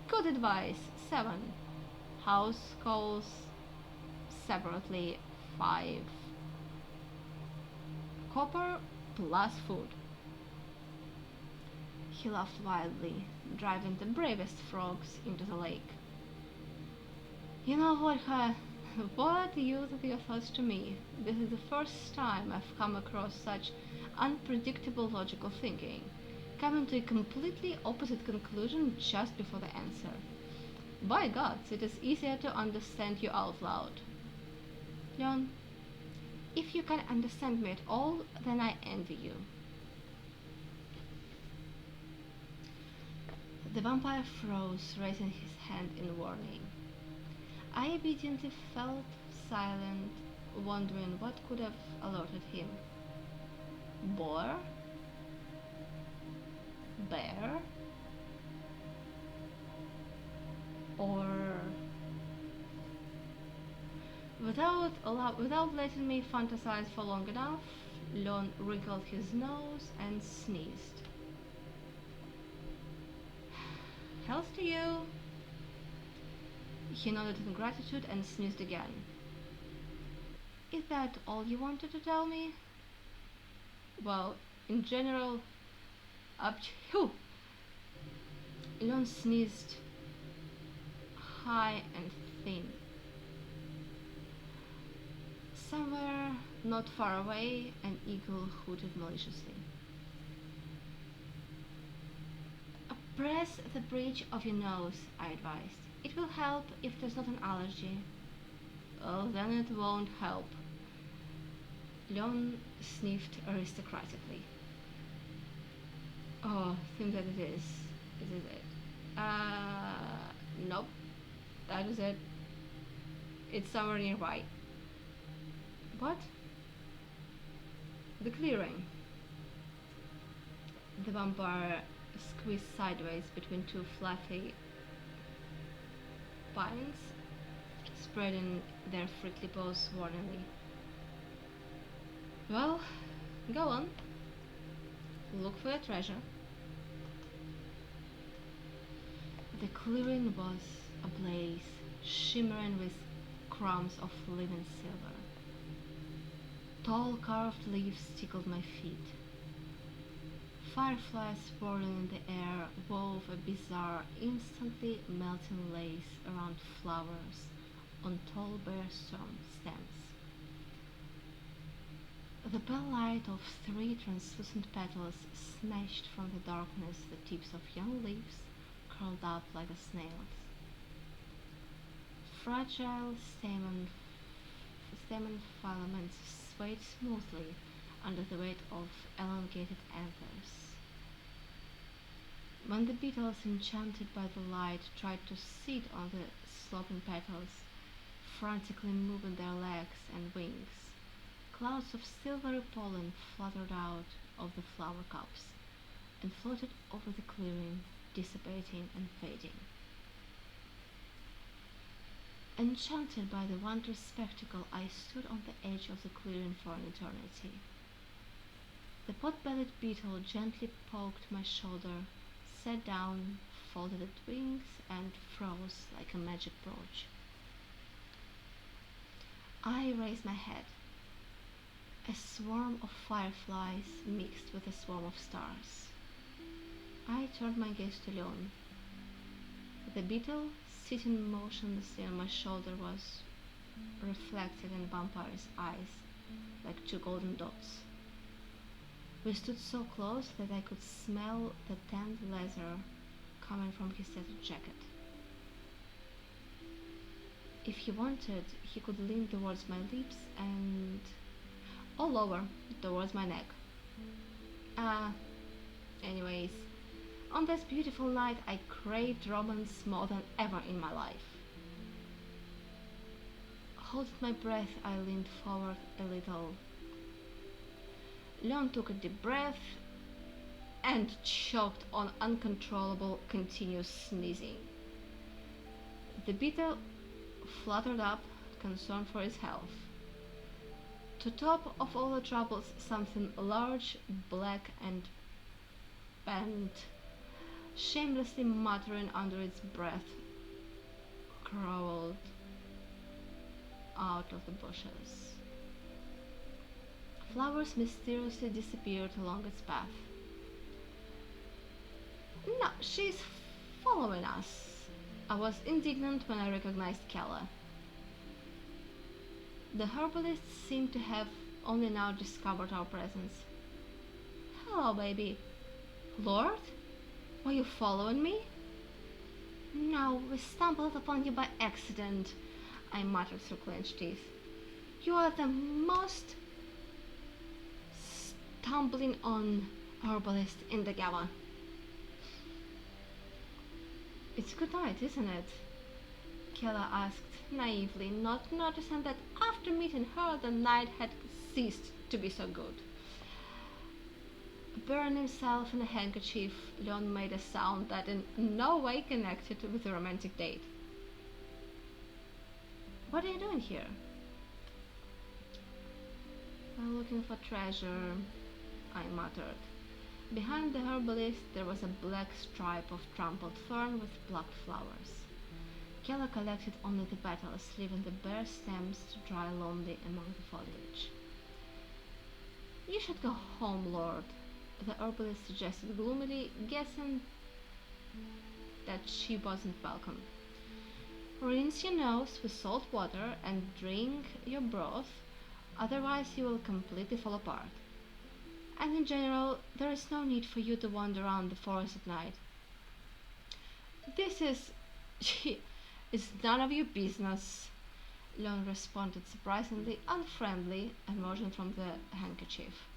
Good advice 7. House calls separately 5. Copper plus food. He laughed wildly, driving the bravest frogs into the lake. You know what, what use of your thoughts to me? This is the first time I've come across such unpredictable logical thinking, coming to a completely opposite conclusion just before the answer. By gods, it is easier to understand you out loud. Leon, if you can understand me at all, then I envy you. The vampire froze, raising his hand in warning. I obediently fell silent, wondering what could have alerted him. Boar? Bear? Or without letting me fantasize for long enough, Leon wrinkled his nose and sneezed. Health to you! He nodded in gratitude and sneezed again. Is that all you wanted to tell me? Well, in general, Apchew! Leon sneezed high and thin. Somewhere not far away, an eagle hooted maliciously. Press the bridge of your nose, I advised. It will help if there's not an allergy. Oh, then it won't help. Leon sniffed aristocratically. Oh, think that it is. Is it it? Nope. That is it. It's somewhere nearby. What? The clearing. The vampire squeezed sideways between two fluffy pines, spreading their prickly paws warningly. Well, go on. Look for your treasure. The clearing was ablaze, shimmering with crumbs of living silver. Tall carved leaves tickled my feet. Fireflies swirling in the air wove a bizarre, instantly melting lace around flowers on tall bare stems. The pale light of three translucent petals snatched from the darkness the tips of young leaves curled up like a snail's. Fragile stamen filaments swayed smoothly under the weight of elongated anthers. When the beetles, enchanted by the light, tried to sit on the sloping petals, frantically moving their legs and wings, clouds of silvery pollen fluttered out of the flower cups and floated over the clearing, dissipating and fading. Enchanted by the wondrous spectacle, I stood on the edge of the clearing for an eternity. The pot-bellied beetle gently poked my shoulder, sat down, folded its wings, and froze like a magic brooch. I raised my head. A swarm of fireflies mixed with a swarm of stars. I turned my gaze to Leon. The beetle, sitting motionlessly on my shoulder, was reflected in the vampire's eyes like two golden dots. We stood so close that I could smell the tanned leather coming from his tattered jacket. If he wanted, he could lean towards my lips and all over towards my neck. Anyways, on this beautiful night I craved romance more than ever in my life. Holding my breath, I leaned forward a little. Leon took a deep breath and choked on uncontrollable, continuous sneezing. The beetle fluttered up, concerned for his health. To top of all the troubles, something large, black and bent, shamelessly muttering under its breath, crawled out of the bushes. Flowers mysteriously disappeared along its path. No, she's following us. I was indignant when I recognized Kella. The herbalists seem to have only now discovered our presence. Hello, baby. Lord? Were you following me? No, we stumbled upon you by accident, I muttered through clenched teeth. You are the most stumbling on herbalist in the Gala. It's good night, isn't it? Kella asked naively, not noticing that after meeting her the night had ceased to be so good. Burying himself in a handkerchief, Leon made a sound that in no way connected with the romantic date. What are you doing here? I'm looking for treasure, I muttered. Behind the herbalist there was a black stripe of trampled fern with plucked flowers. Kella collected only the petals, leaving the bare stems to dry lonely among the foliage. You should go home, Lord, the herbalist suggested gloomily, guessing that she wasn't welcome. Rinse your nose with salt water and drink your broth, otherwise you will completely fall apart. And in general, there is no need for you to wander around the forest at night. This is is none of your business, Leon responded surprisingly unfriendly and motioned from the handkerchief.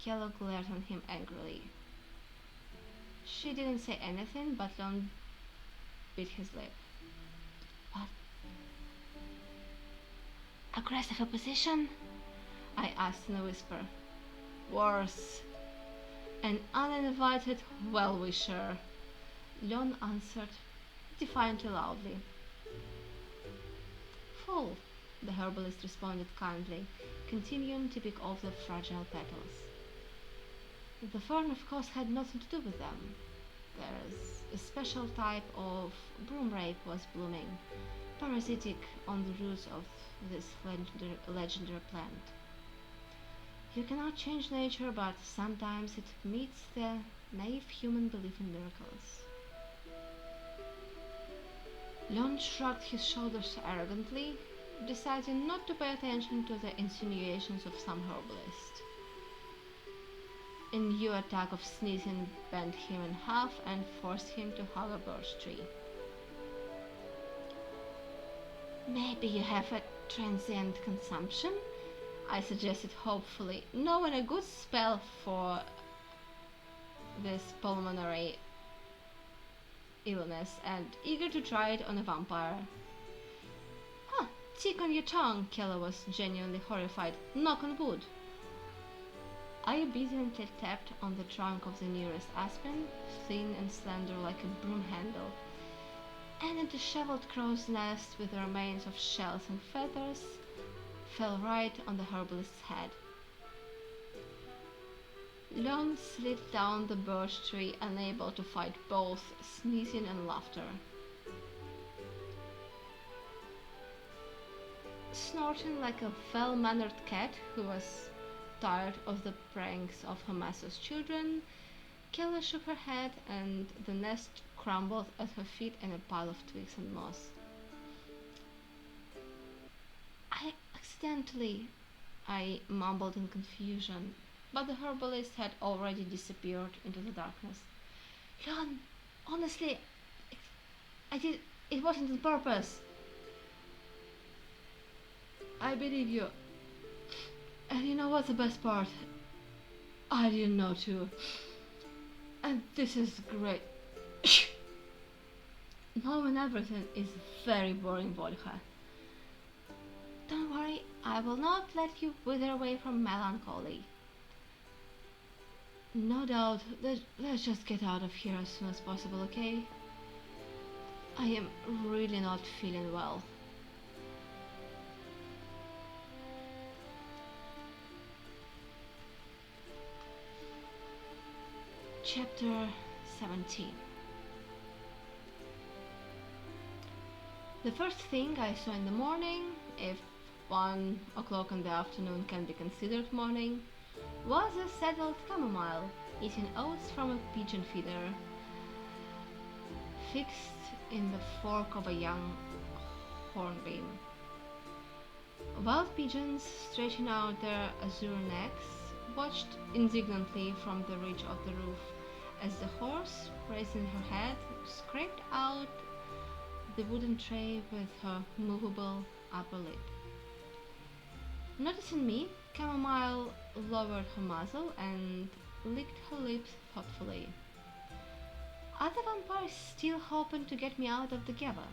Kella glared on him angrily. She didn't say anything, but Leon bit his lip. What? Aggressive opposition? I asked in a whisper. Worse. An uninvited well-wisher, Leon answered defiantly loudly. Fool, the herbalist responded kindly, continuing to pick off the fragile petals. The fern, of course, had nothing to do with them. There's a special type of broom rape was blooming, parasitic on the roots of this legendary plant. You cannot change nature, but sometimes it meets the naive human belief in miracles. Leon shrugged his shoulders arrogantly, deciding not to pay attention to the insinuations of some herbalist. A new attack of sneezing bent him in half and forced him to hug a birch tree. Maybe you have a transient consumption? I suggested hopefully, knowing a good spell for this pulmonary illness and eager to try it on a vampire. Huh, tick on your tongue, Kella was genuinely horrified. Knock on wood. I obediently tapped on the trunk of the nearest aspen, thin and slender like a broom handle, and a disheveled crow's nest with the remains of shells and feathers fell right on the herbalist's head. Leon slid down the birch tree, unable to fight both sneezing and laughter. Snorting like a well-mannered cat who was tired of the pranks of her master's children, Kella shook her head and the nest crumbled at her feet in a pile of twigs and moss. I mumbled in confusion, but the herbalist had already disappeared into the darkness. Leon, honestly, it wasn't on purpose. I believe you. And you know what's the best part? I didn't know too. And this is great. Knowing everything is very boring, Volga. Don't worry, I will not let you wither away from melancholy. No doubt, let's just get out of here as soon as possible, okay? I am really not feeling well. Chapter 17. The first thing I saw in the morning, if 1 o'clock in the afternoon can be considered morning, was a saddled chamomile, eating oats from a pigeon feeder fixed in the fork of a young hornbeam. Wild pigeons, stretching out their azure necks, watched indignantly from the ridge of the roof as the horse, raising her head, scraped out the wooden tray with her movable upper lip. Noticing me, Chamomile lowered her muzzle and licked her lips thoughtfully. Are the vampires still hoping to get me out of the gabba?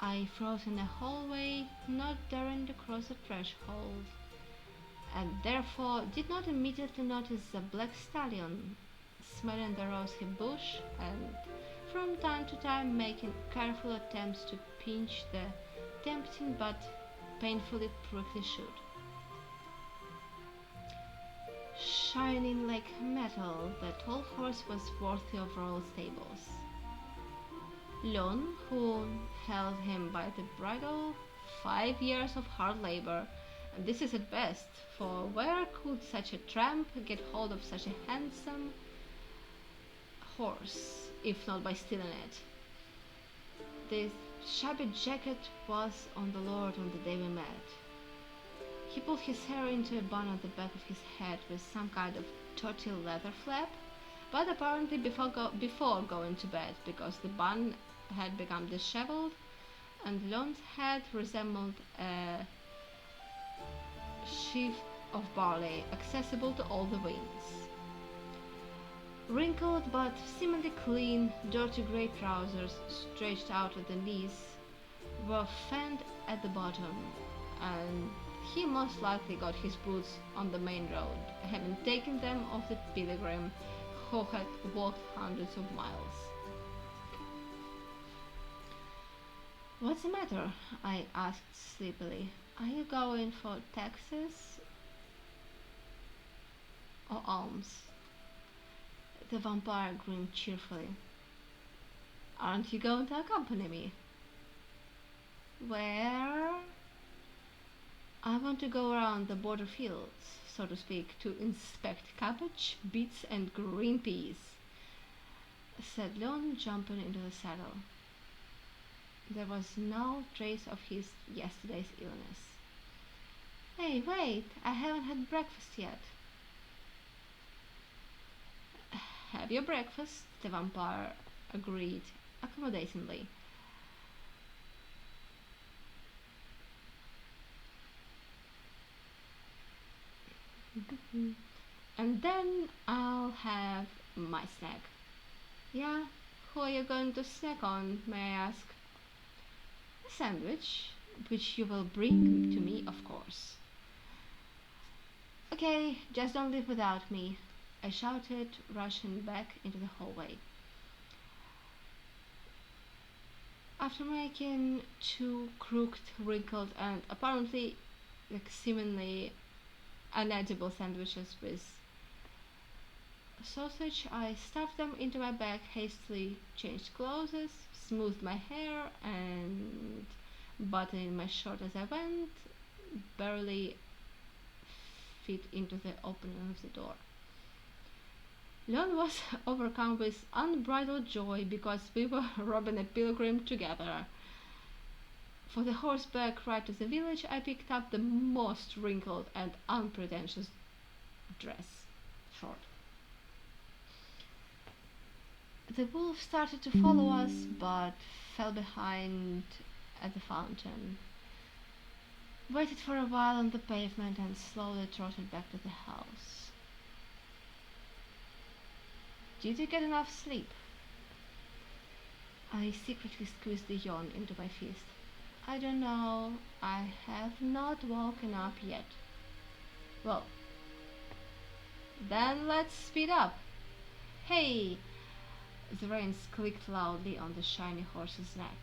I froze in the hallway, not daring to cross the threshold, and therefore did not immediately notice the black stallion smelling the rosy bush and from time to time making careful attempts to pinch the tempting but painfully prickly shoot. Shining like metal, the tall horse was worthy of royal stables. Lon, who held him by the bridle, 5 years of hard labor, and this is at best, for where could such a tramp get hold of such a handsome horse, if not by stealing it? The shabby jacket was on the lord on the day we met. He pulled his hair into a bun on the back of his head with some kind of tortilla leather flap, but apparently before going to bed, because the bun had become disheveled and Lon's head resembled a sheaf of barley accessible to all the winds. Wrinkled but seemingly clean, dirty grey trousers stretched out at the knees were fanned at the bottom, and he most likely got his boots on the main road, having taken them off the pilgrim who had walked hundreds of miles. "What's the matter?" I asked sleepily. "Are you going for taxes or alms?" The vampire grinned cheerfully. "Aren't you going to accompany me?" "Where?" "I want to go around the border fields, so to speak, to inspect cabbage, beets, and green peas," said Lon, jumping into the saddle. There was no trace of his yesterday's illness. "Hey, wait! I haven't had breakfast yet." "Have your breakfast," the vampire agreed accommodatingly. "And then I'll have my snack." "Yeah? Who are you going to snack on, may I ask?" "A sandwich, which you will bring to me, of course." "Okay, just don't leave without me," I shouted, rushing back into the hallway. After making two crooked, wrinkled, and apparently seemingly unedible sandwiches with sausage, I stuffed them into my bag, hastily changed clothes, smoothed my hair, and buttoning my shirt as I went, barely fit into the opening of the door. Leon was overcome with unbridled joy because we were robbing a pilgrim together. For the horseback ride to the village, I picked up the most wrinkled and unpretentious dress. Short. The wolf started to follow us, but fell behind at the fountain, waited for a while on the pavement, and slowly trotted back to the house. "Did you get enough sleep?" I secretly squeezed the yawn into my fist. "I don't know. I have not woken up yet." "Well, then let's speed up." "Hey!" The reins clicked loudly on the shiny horse's neck.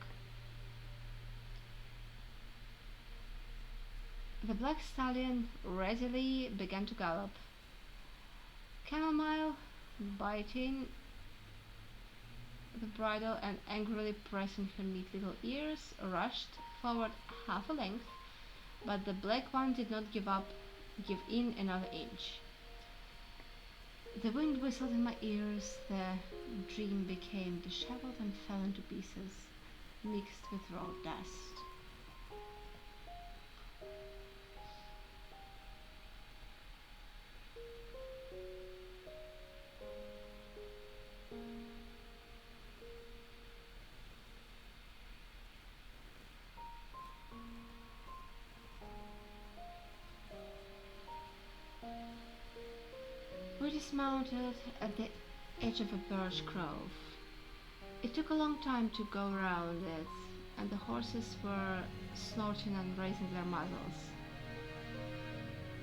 The black stallion readily began to gallop. Chamomile, biting the bridle and angrily pressing her neat little ears, rushed forward half a length, but the black one did not give up give in another inch. The wind whistled in my ears, the dream became disheveled and fell into pieces, mixed with raw dust. We dismounted at the edge of a birch grove. It took a long time to go round it, and the horses were snorting and raising their muzzles.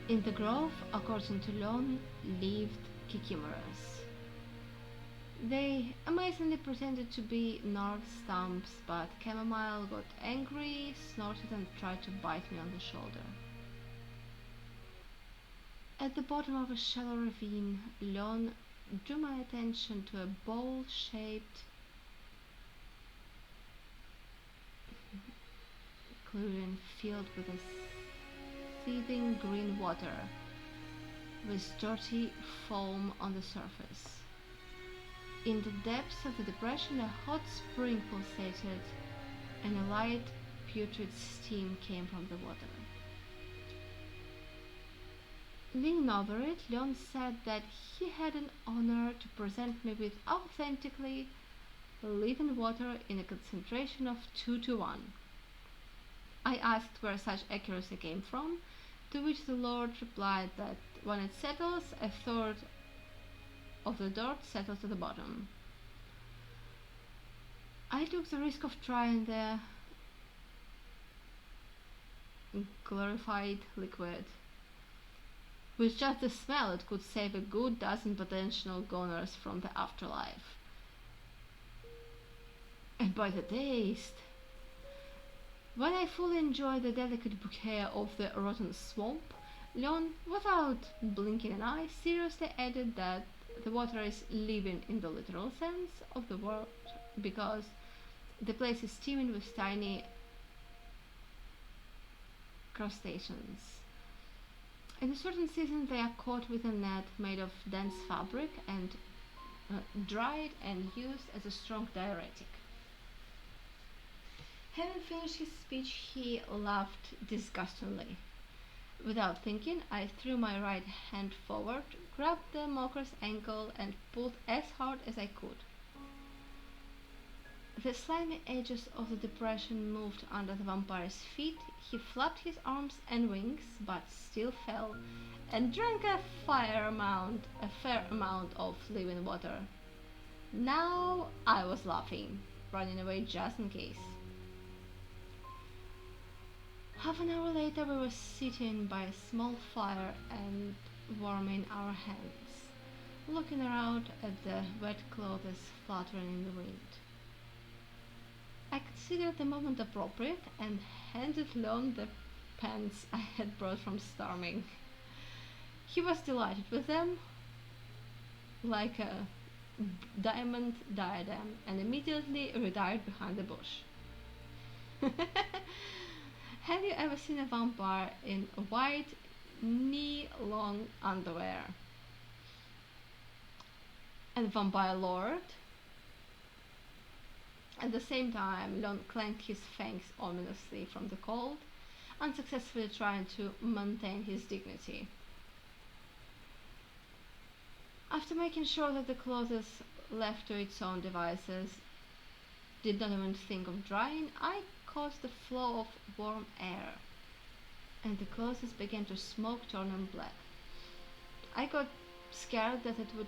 In the grove, according to Lon, lived kikimuras. They amazingly pretended to be North stumps, but Chamomile got angry, snorted, and tried to bite me on the shoulder. At the bottom of a shallow ravine, Lon drew my attention to a bowl-shaped clearing filled with a seething green water, with dirty foam on the surface. In the depths of the depression, a hot spring pulsated, and a light, putrid steam came from the water. Leaning over it, Leon said that he had an honor to present me with authentically living water in a concentration of 2 to 1. I asked where such accuracy came from, to which the Lord replied that when it settles, a third of the dirt settles to the bottom. I took the risk of trying the glorified liquid. With just the smell, it could save a good dozen potential goners from the afterlife. And by the taste! When I fully enjoyed the delicate bouquet of the rotten swamp, Leon, without blinking an eye, seriously added that the water is living in the literal sense of the word, because the place is teeming with tiny crustaceans. In a certain season, they are caught with a net made of dense fabric and dried and used as a strong diuretic. Having finished his speech, he laughed disgustingly. Without thinking, I threw my right hand forward, grabbed the moker's ankle, and pulled as hard as I could. The slimy edges of the depression moved under the vampire's feet. He flapped his arms and wings, but still fell, and drank a fair amount of living water. Now I was laughing, running away just in case. Half an hour later, we were sitting by a small fire and warming our hands, looking around at the wet clothes fluttering in the wind. I considered the moment appropriate and handed Lon the pants I had brought from storming. He was delighted with them, like a diamond diadem, and immediately retired behind the bush. Have you ever seen a vampire in white, knee-long underwear? And vampire lord? At the same time, Lon clenched his fangs ominously from the cold, unsuccessfully trying to maintain his dignity. After making sure that the clothes left to its own devices did not even think of drying, I caused the flow of warm air, and the clothes began to smoke, turning black. I got scared that it would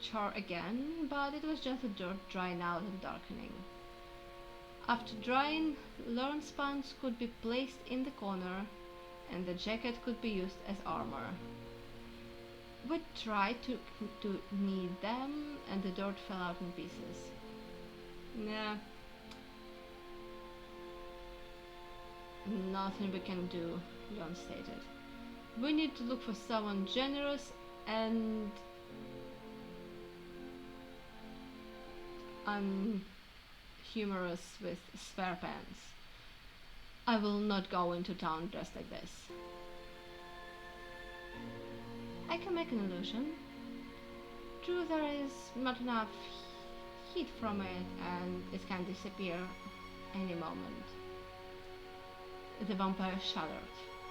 char again, but it was just the dirt drying out and darkening. After drying, Lauren's pants could be placed in the corner, and the jacket could be used as armor. We tried to knead them, and the dirt fell out in pieces. Nah, nothing we can do, Leon stated. We need to look for someone generous and unhumorous with spare pants. I will not go into town dressed like this. I can make an illusion. True, there is not enough heat from it and it can disappear any moment. The vampire shuddered.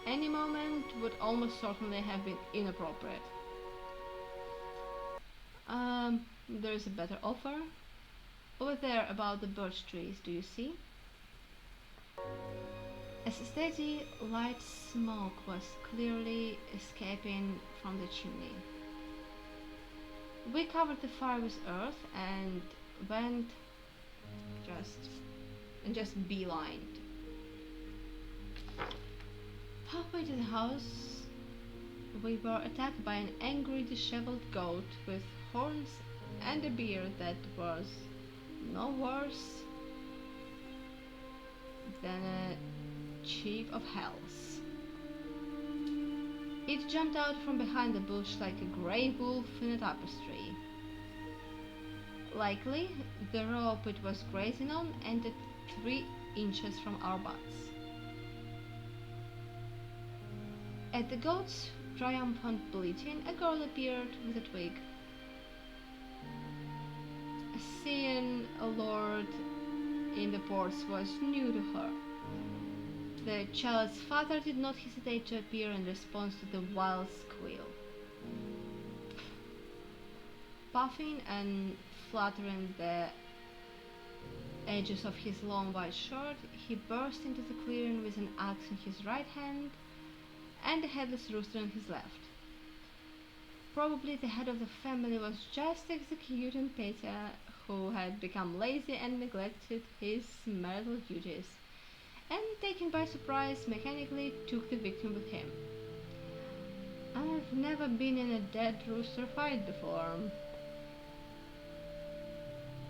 Any moment would almost certainly have been inappropriate. There is a better offer. Over there about the birch trees, do you see? A steady, light smoke was clearly escaping from the chimney. We covered the fire with earth and went just just beelined. Halfway to the house, we were attacked by an angry, disheveled goat with horns and a beard that was no worse than a chief of hells. It jumped out from behind the bush like a grey wolf in a tapestry. Likely, the rope it was grazing on ended 3 inches from our butts. At the goat's triumphant bleating, a girl appeared with a twig. Seeing a lord in the porch was new to her. The child's father did not hesitate to appear in response to the wild squeal. Puffing and fluttering the edges of his long white shirt, he burst into the clearing with an axe in his right hand and a headless rooster in his left. Probably the head of the family was just executing Peter, who had become lazy and neglected his marital duties, and taken by surprise mechanically took the victim with him. I've never been in a dead rooster fight before.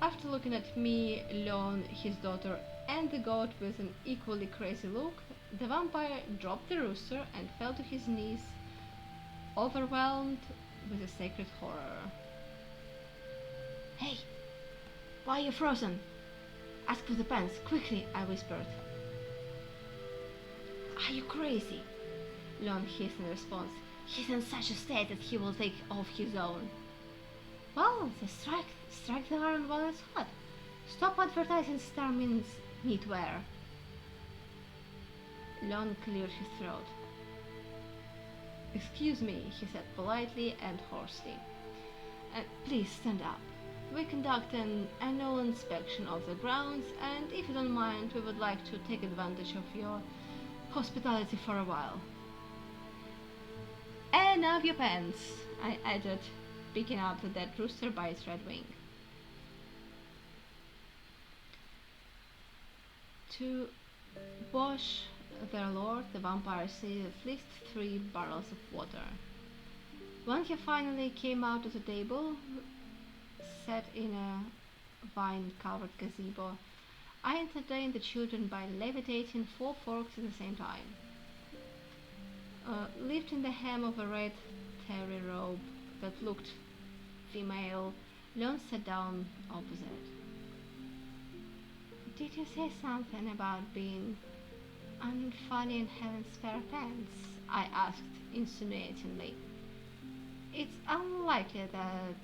After looking at me, Leon, his daughter, and the goat with an equally crazy look, the vampire dropped the rooster and fell to his knees, overwhelmed with a sacred horror. "Hey, why are you frozen? Ask for the pants, quickly," I whispered. "Are you crazy?" Leon hissed in response. "He's in such a state that he will take off his own." "Well, then strike the iron while it's hot. Stop advertising Starmin's neatwear." Leon cleared his throat. "Excuse me," he said politely and hoarsely. "Please stand up. We conduct an annual inspection of the grounds, and if you don't mind, we would like to take advantage of your hospitality for a while." "And now your pants," I added, picking up the dead rooster by its red wing. To wash their lord, the vampire seized at least 3 barrels of water. When he finally came out of the table, set in a vine-covered gazebo, I entertained the children by levitating 4 forks at the same time. Lifting the hem of a red terry robe that looked female, Leon sat down opposite. "Did you say something about being unfunny and having spare pants?" I asked insinuatingly. It's unlikely that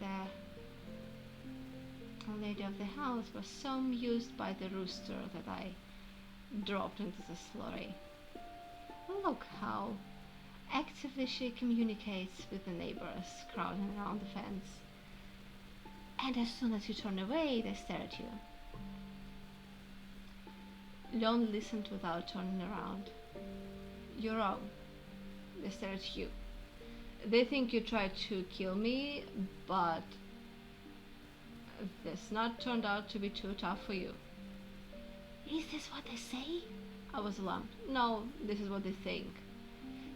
the lady of the house was so amused by the rooster that I dropped into the slurry. "Look how actively she communicates with the neighbors crowding around the fence. And as soon as you turn away, they stare at you." Leon listened without turning around. "You're wrong. They stare at you. They think you tried to kill me, but this nut turned out to be too tough for you." "Is this what they say?" I was alarmed. "No, this is what they think."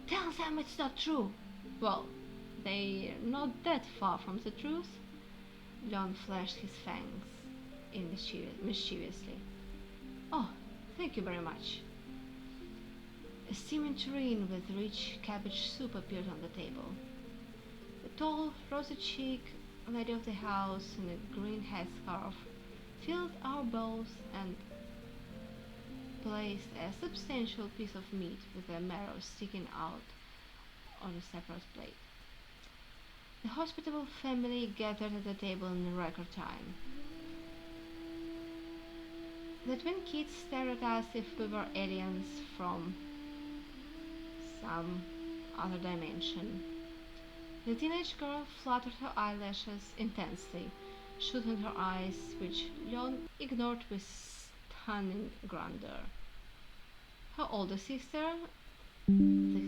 "Tell them it's not true." "Well, they're not that far from the truth." Leon flashed his fangs mischievously. "Oh, thank you very much." A steaming tureen with rich cabbage soup appeared on the table. The tall, rosy-cheeked lady of the house in a green headscarf filled our bowls and placed a substantial piece of meat with the marrow sticking out on a separate plate. The hospitable family gathered at the table in record time. The twin kids stared at us if we were aliens from some other dimension. The teenage girl fluttered her eyelashes intensely, shooting her eyes, which Leon ignored with stunning grandeur. Her older sister, the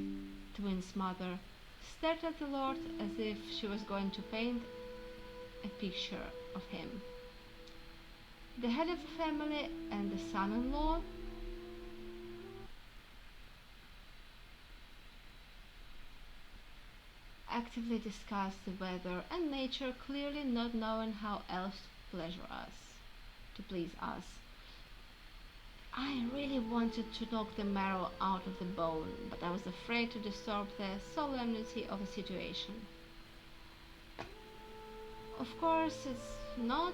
twins' mother, stared at the Lord as if she was going to paint a picture of him. The head of the family and the son-in-law actively discussed the weather and nature, clearly not knowing how else to please us. I really wanted to knock the marrow out of the bone, but I was afraid to disturb the solemnity of the situation. Of course, it's not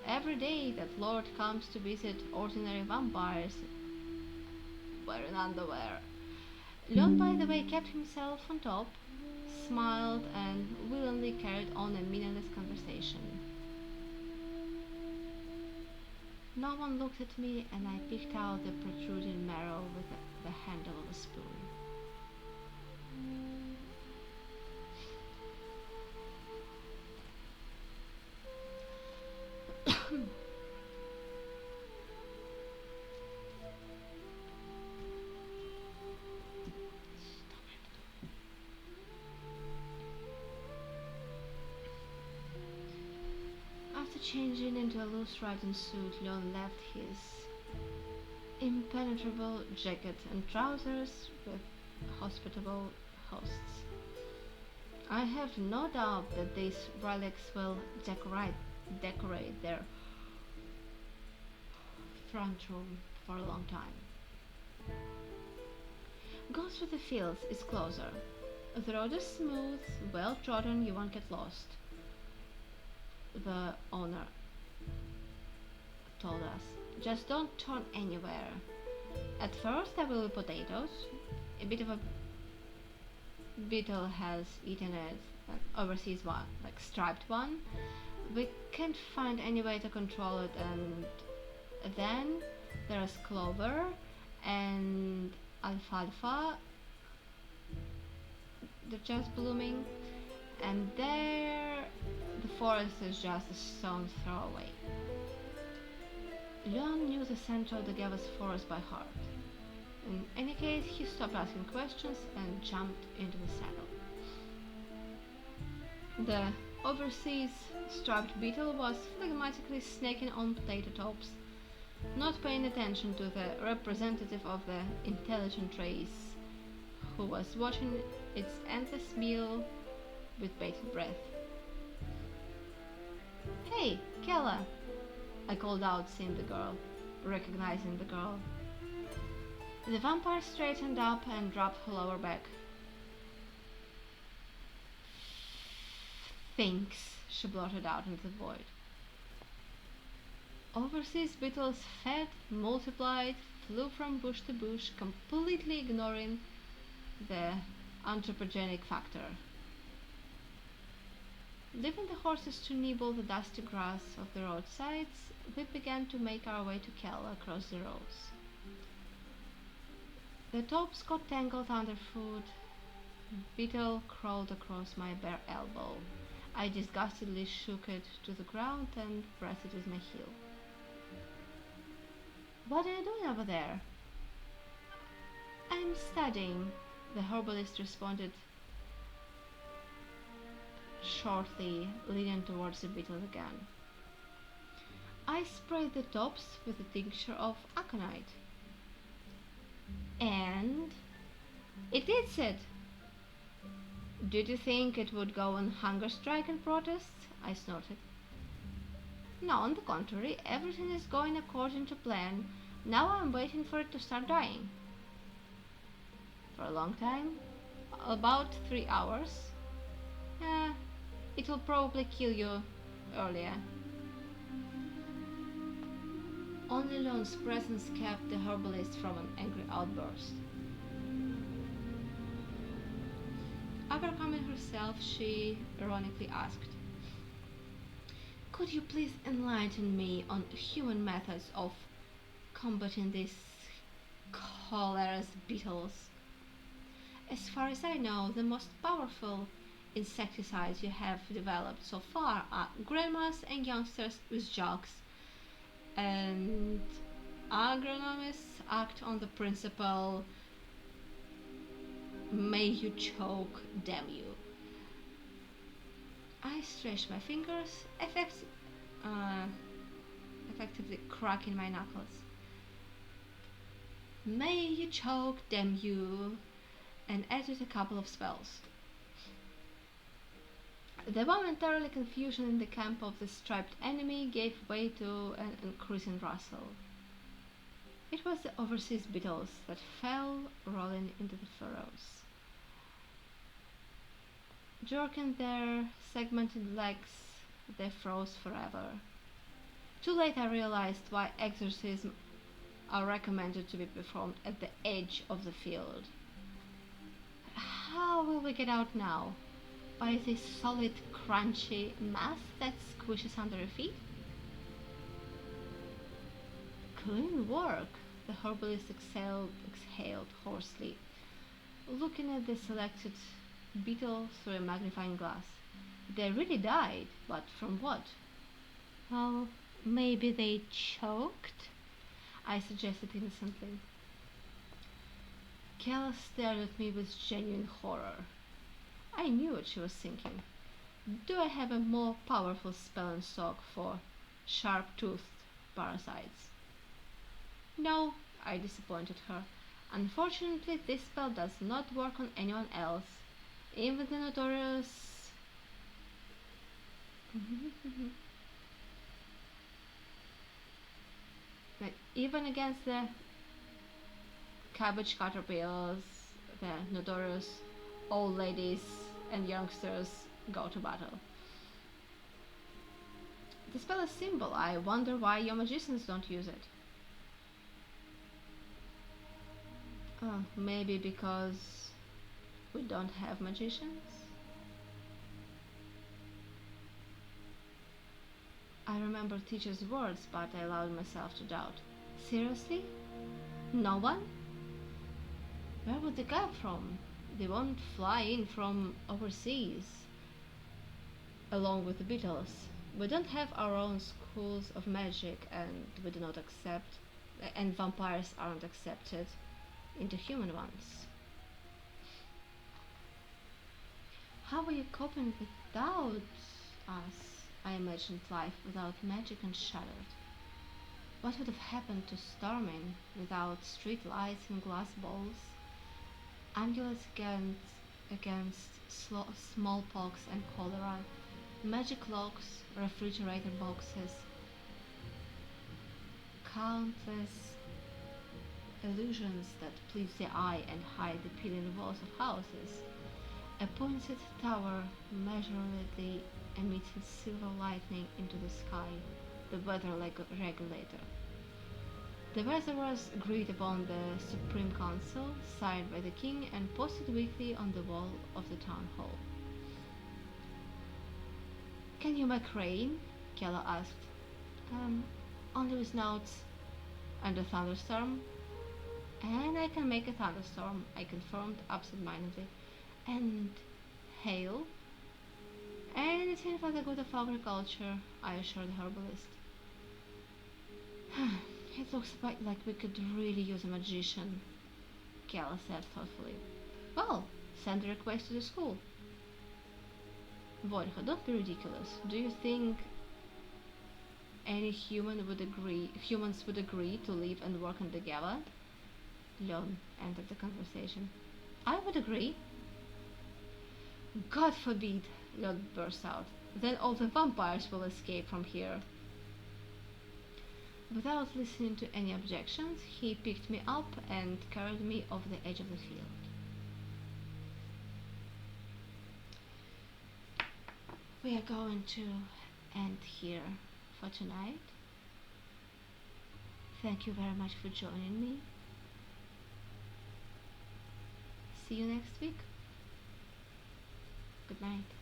every day that Lord comes to visit ordinary vampires wearing underwear. Leon, by the way, kept himself on top, smiled, and willingly carried on a meaningless conversation. No one looked at me, and I picked out the protruding marrow with the handle of a spoon. After changing into a loose riding suit, Leon left his impenetrable jacket and trousers with hospitable hosts. I have no doubt that these relics will decorate their front room for a long time. Go through the fields is closer. The road is smooth, well trodden, you won't get lost, the owner told us. Just don't turn anywhere. At first there will be potatoes. A bit of a beetle has eaten it, like overseas one, like striped one. We can't find any way to control it, and then there's clover and alfalfa. They're just blooming, and there the forest is just a stone's throw away. Leon knew the center of the Gavas forest by heart. In any case, he stopped asking questions and jumped into the saddle. The overseas striped beetle was phlegmatically snaking on potato tops, not paying attention to the representative of the intelligent race, who was watching its endless meal with bated breath. "Hey, Kella!" I called out, recognizing the girl. The vampire straightened up and dropped her lower back. "Thanks," she blurted out into the void. Overseas beetles fed, multiplied, flew from bush to bush, completely ignoring the anthropogenic factor. Leaving the horses to nibble the dusty grass of the roadsides, we began to make our way to Kel across the roads. The tops got tangled underfoot. Beetle crawled across my bare elbow. I disgustedly shook it to the ground and pressed it with my heel. "What are you doing over there?" "I'm studying," the herbalist responded shortly, leaning towards the beetle again. I sprayed the tops with a tincture of aconite. "And it eats it." "Did you think it would go on hunger strike and protest?" I snorted. "No, on the contrary, everything is going according to plan. Now I'm waiting for it to start dying." "For a long time?" "About 3 hours. It will probably kill you earlier." Only Leon's presence kept the herbalist from an angry outburst. Overcoming herself, she ironically asked, "Could you please enlighten me on human methods of combating these cholerous beetles? As far as I know, the most powerful insecticides you have developed so far are grandmas and youngsters with jokes, and agronomists act on the principle, may you choke, damn you." I stretched my fingers, uh, effectively cracking my knuckles. "May you choke, damn you," and added a couple of spells. The momentary confusion in the camp of the striped enemy gave way to an increasing rustle. It was the overseas beetles that fell rolling into the furrows. Jerking their segmented legs, they froze forever. Too late I realized why exorcisms are recommended to be performed at the edge of the field. How will we get out now? By this solid, crunchy mass that squishes under your feet? Clean work, the herbalist exhaled hoarsely, looking at the selected beetle through a magnifying glass. They really died, but from what? Well, maybe they choked, I suggested innocently. Kel stared at me with genuine horror. I knew what she was thinking. Do I have a more powerful spell in stock for sharp-toothed parasites? No, I disappointed her. Unfortunately, this spell does not work on anyone else. Even the notorious... like, even against the cabbage caterpillars, the notorious old ladies and youngsters go to battle. The spell is simple. I wonder why your magicians don't use it. Oh, maybe because we don't have magicians? I remember teacher's words, but I allowed myself to doubt. Seriously? No one? Where would they come from? They won't fly in from overseas along with the beetles. We don't have our own schools of magic, and we do not accept, and vampires aren't accepted into human ones. How are you coping without us? I imagined life without magic and shuddered. What would have happened to Storming without street lights and glass balls? Amulets against smallpox and cholera, magic locks, refrigerator boxes, countless illusions that please the eye and hide the peeling walls of houses. A pointed tower measurably emitted silver lightning into the sky, the weather regulator. The weather was agreed upon the Supreme Council, signed by the king, and posted weekly on the wall of the town hall. Can you make rain? Kella asked. Only with notes and a thunderstorm. And I can make a thunderstorm, I confirmed absent-mindedly. And hail? Anything for the good of agriculture, I assured the herbalist. It looks like we could really use a magician, Kella said thoughtfully. Well, send a request to the school. Volga, don't be ridiculous. Do you think any humans would agree to live and work in the Gala? Leon entered the conversation. I would agree. God forbid, Leon burst out. Then all the vampires will escape from here. Without listening to any objections, he picked me up and carried me over the edge of the field. We are going to end here for tonight. Thank you very much for joining me. See you next week. Good night.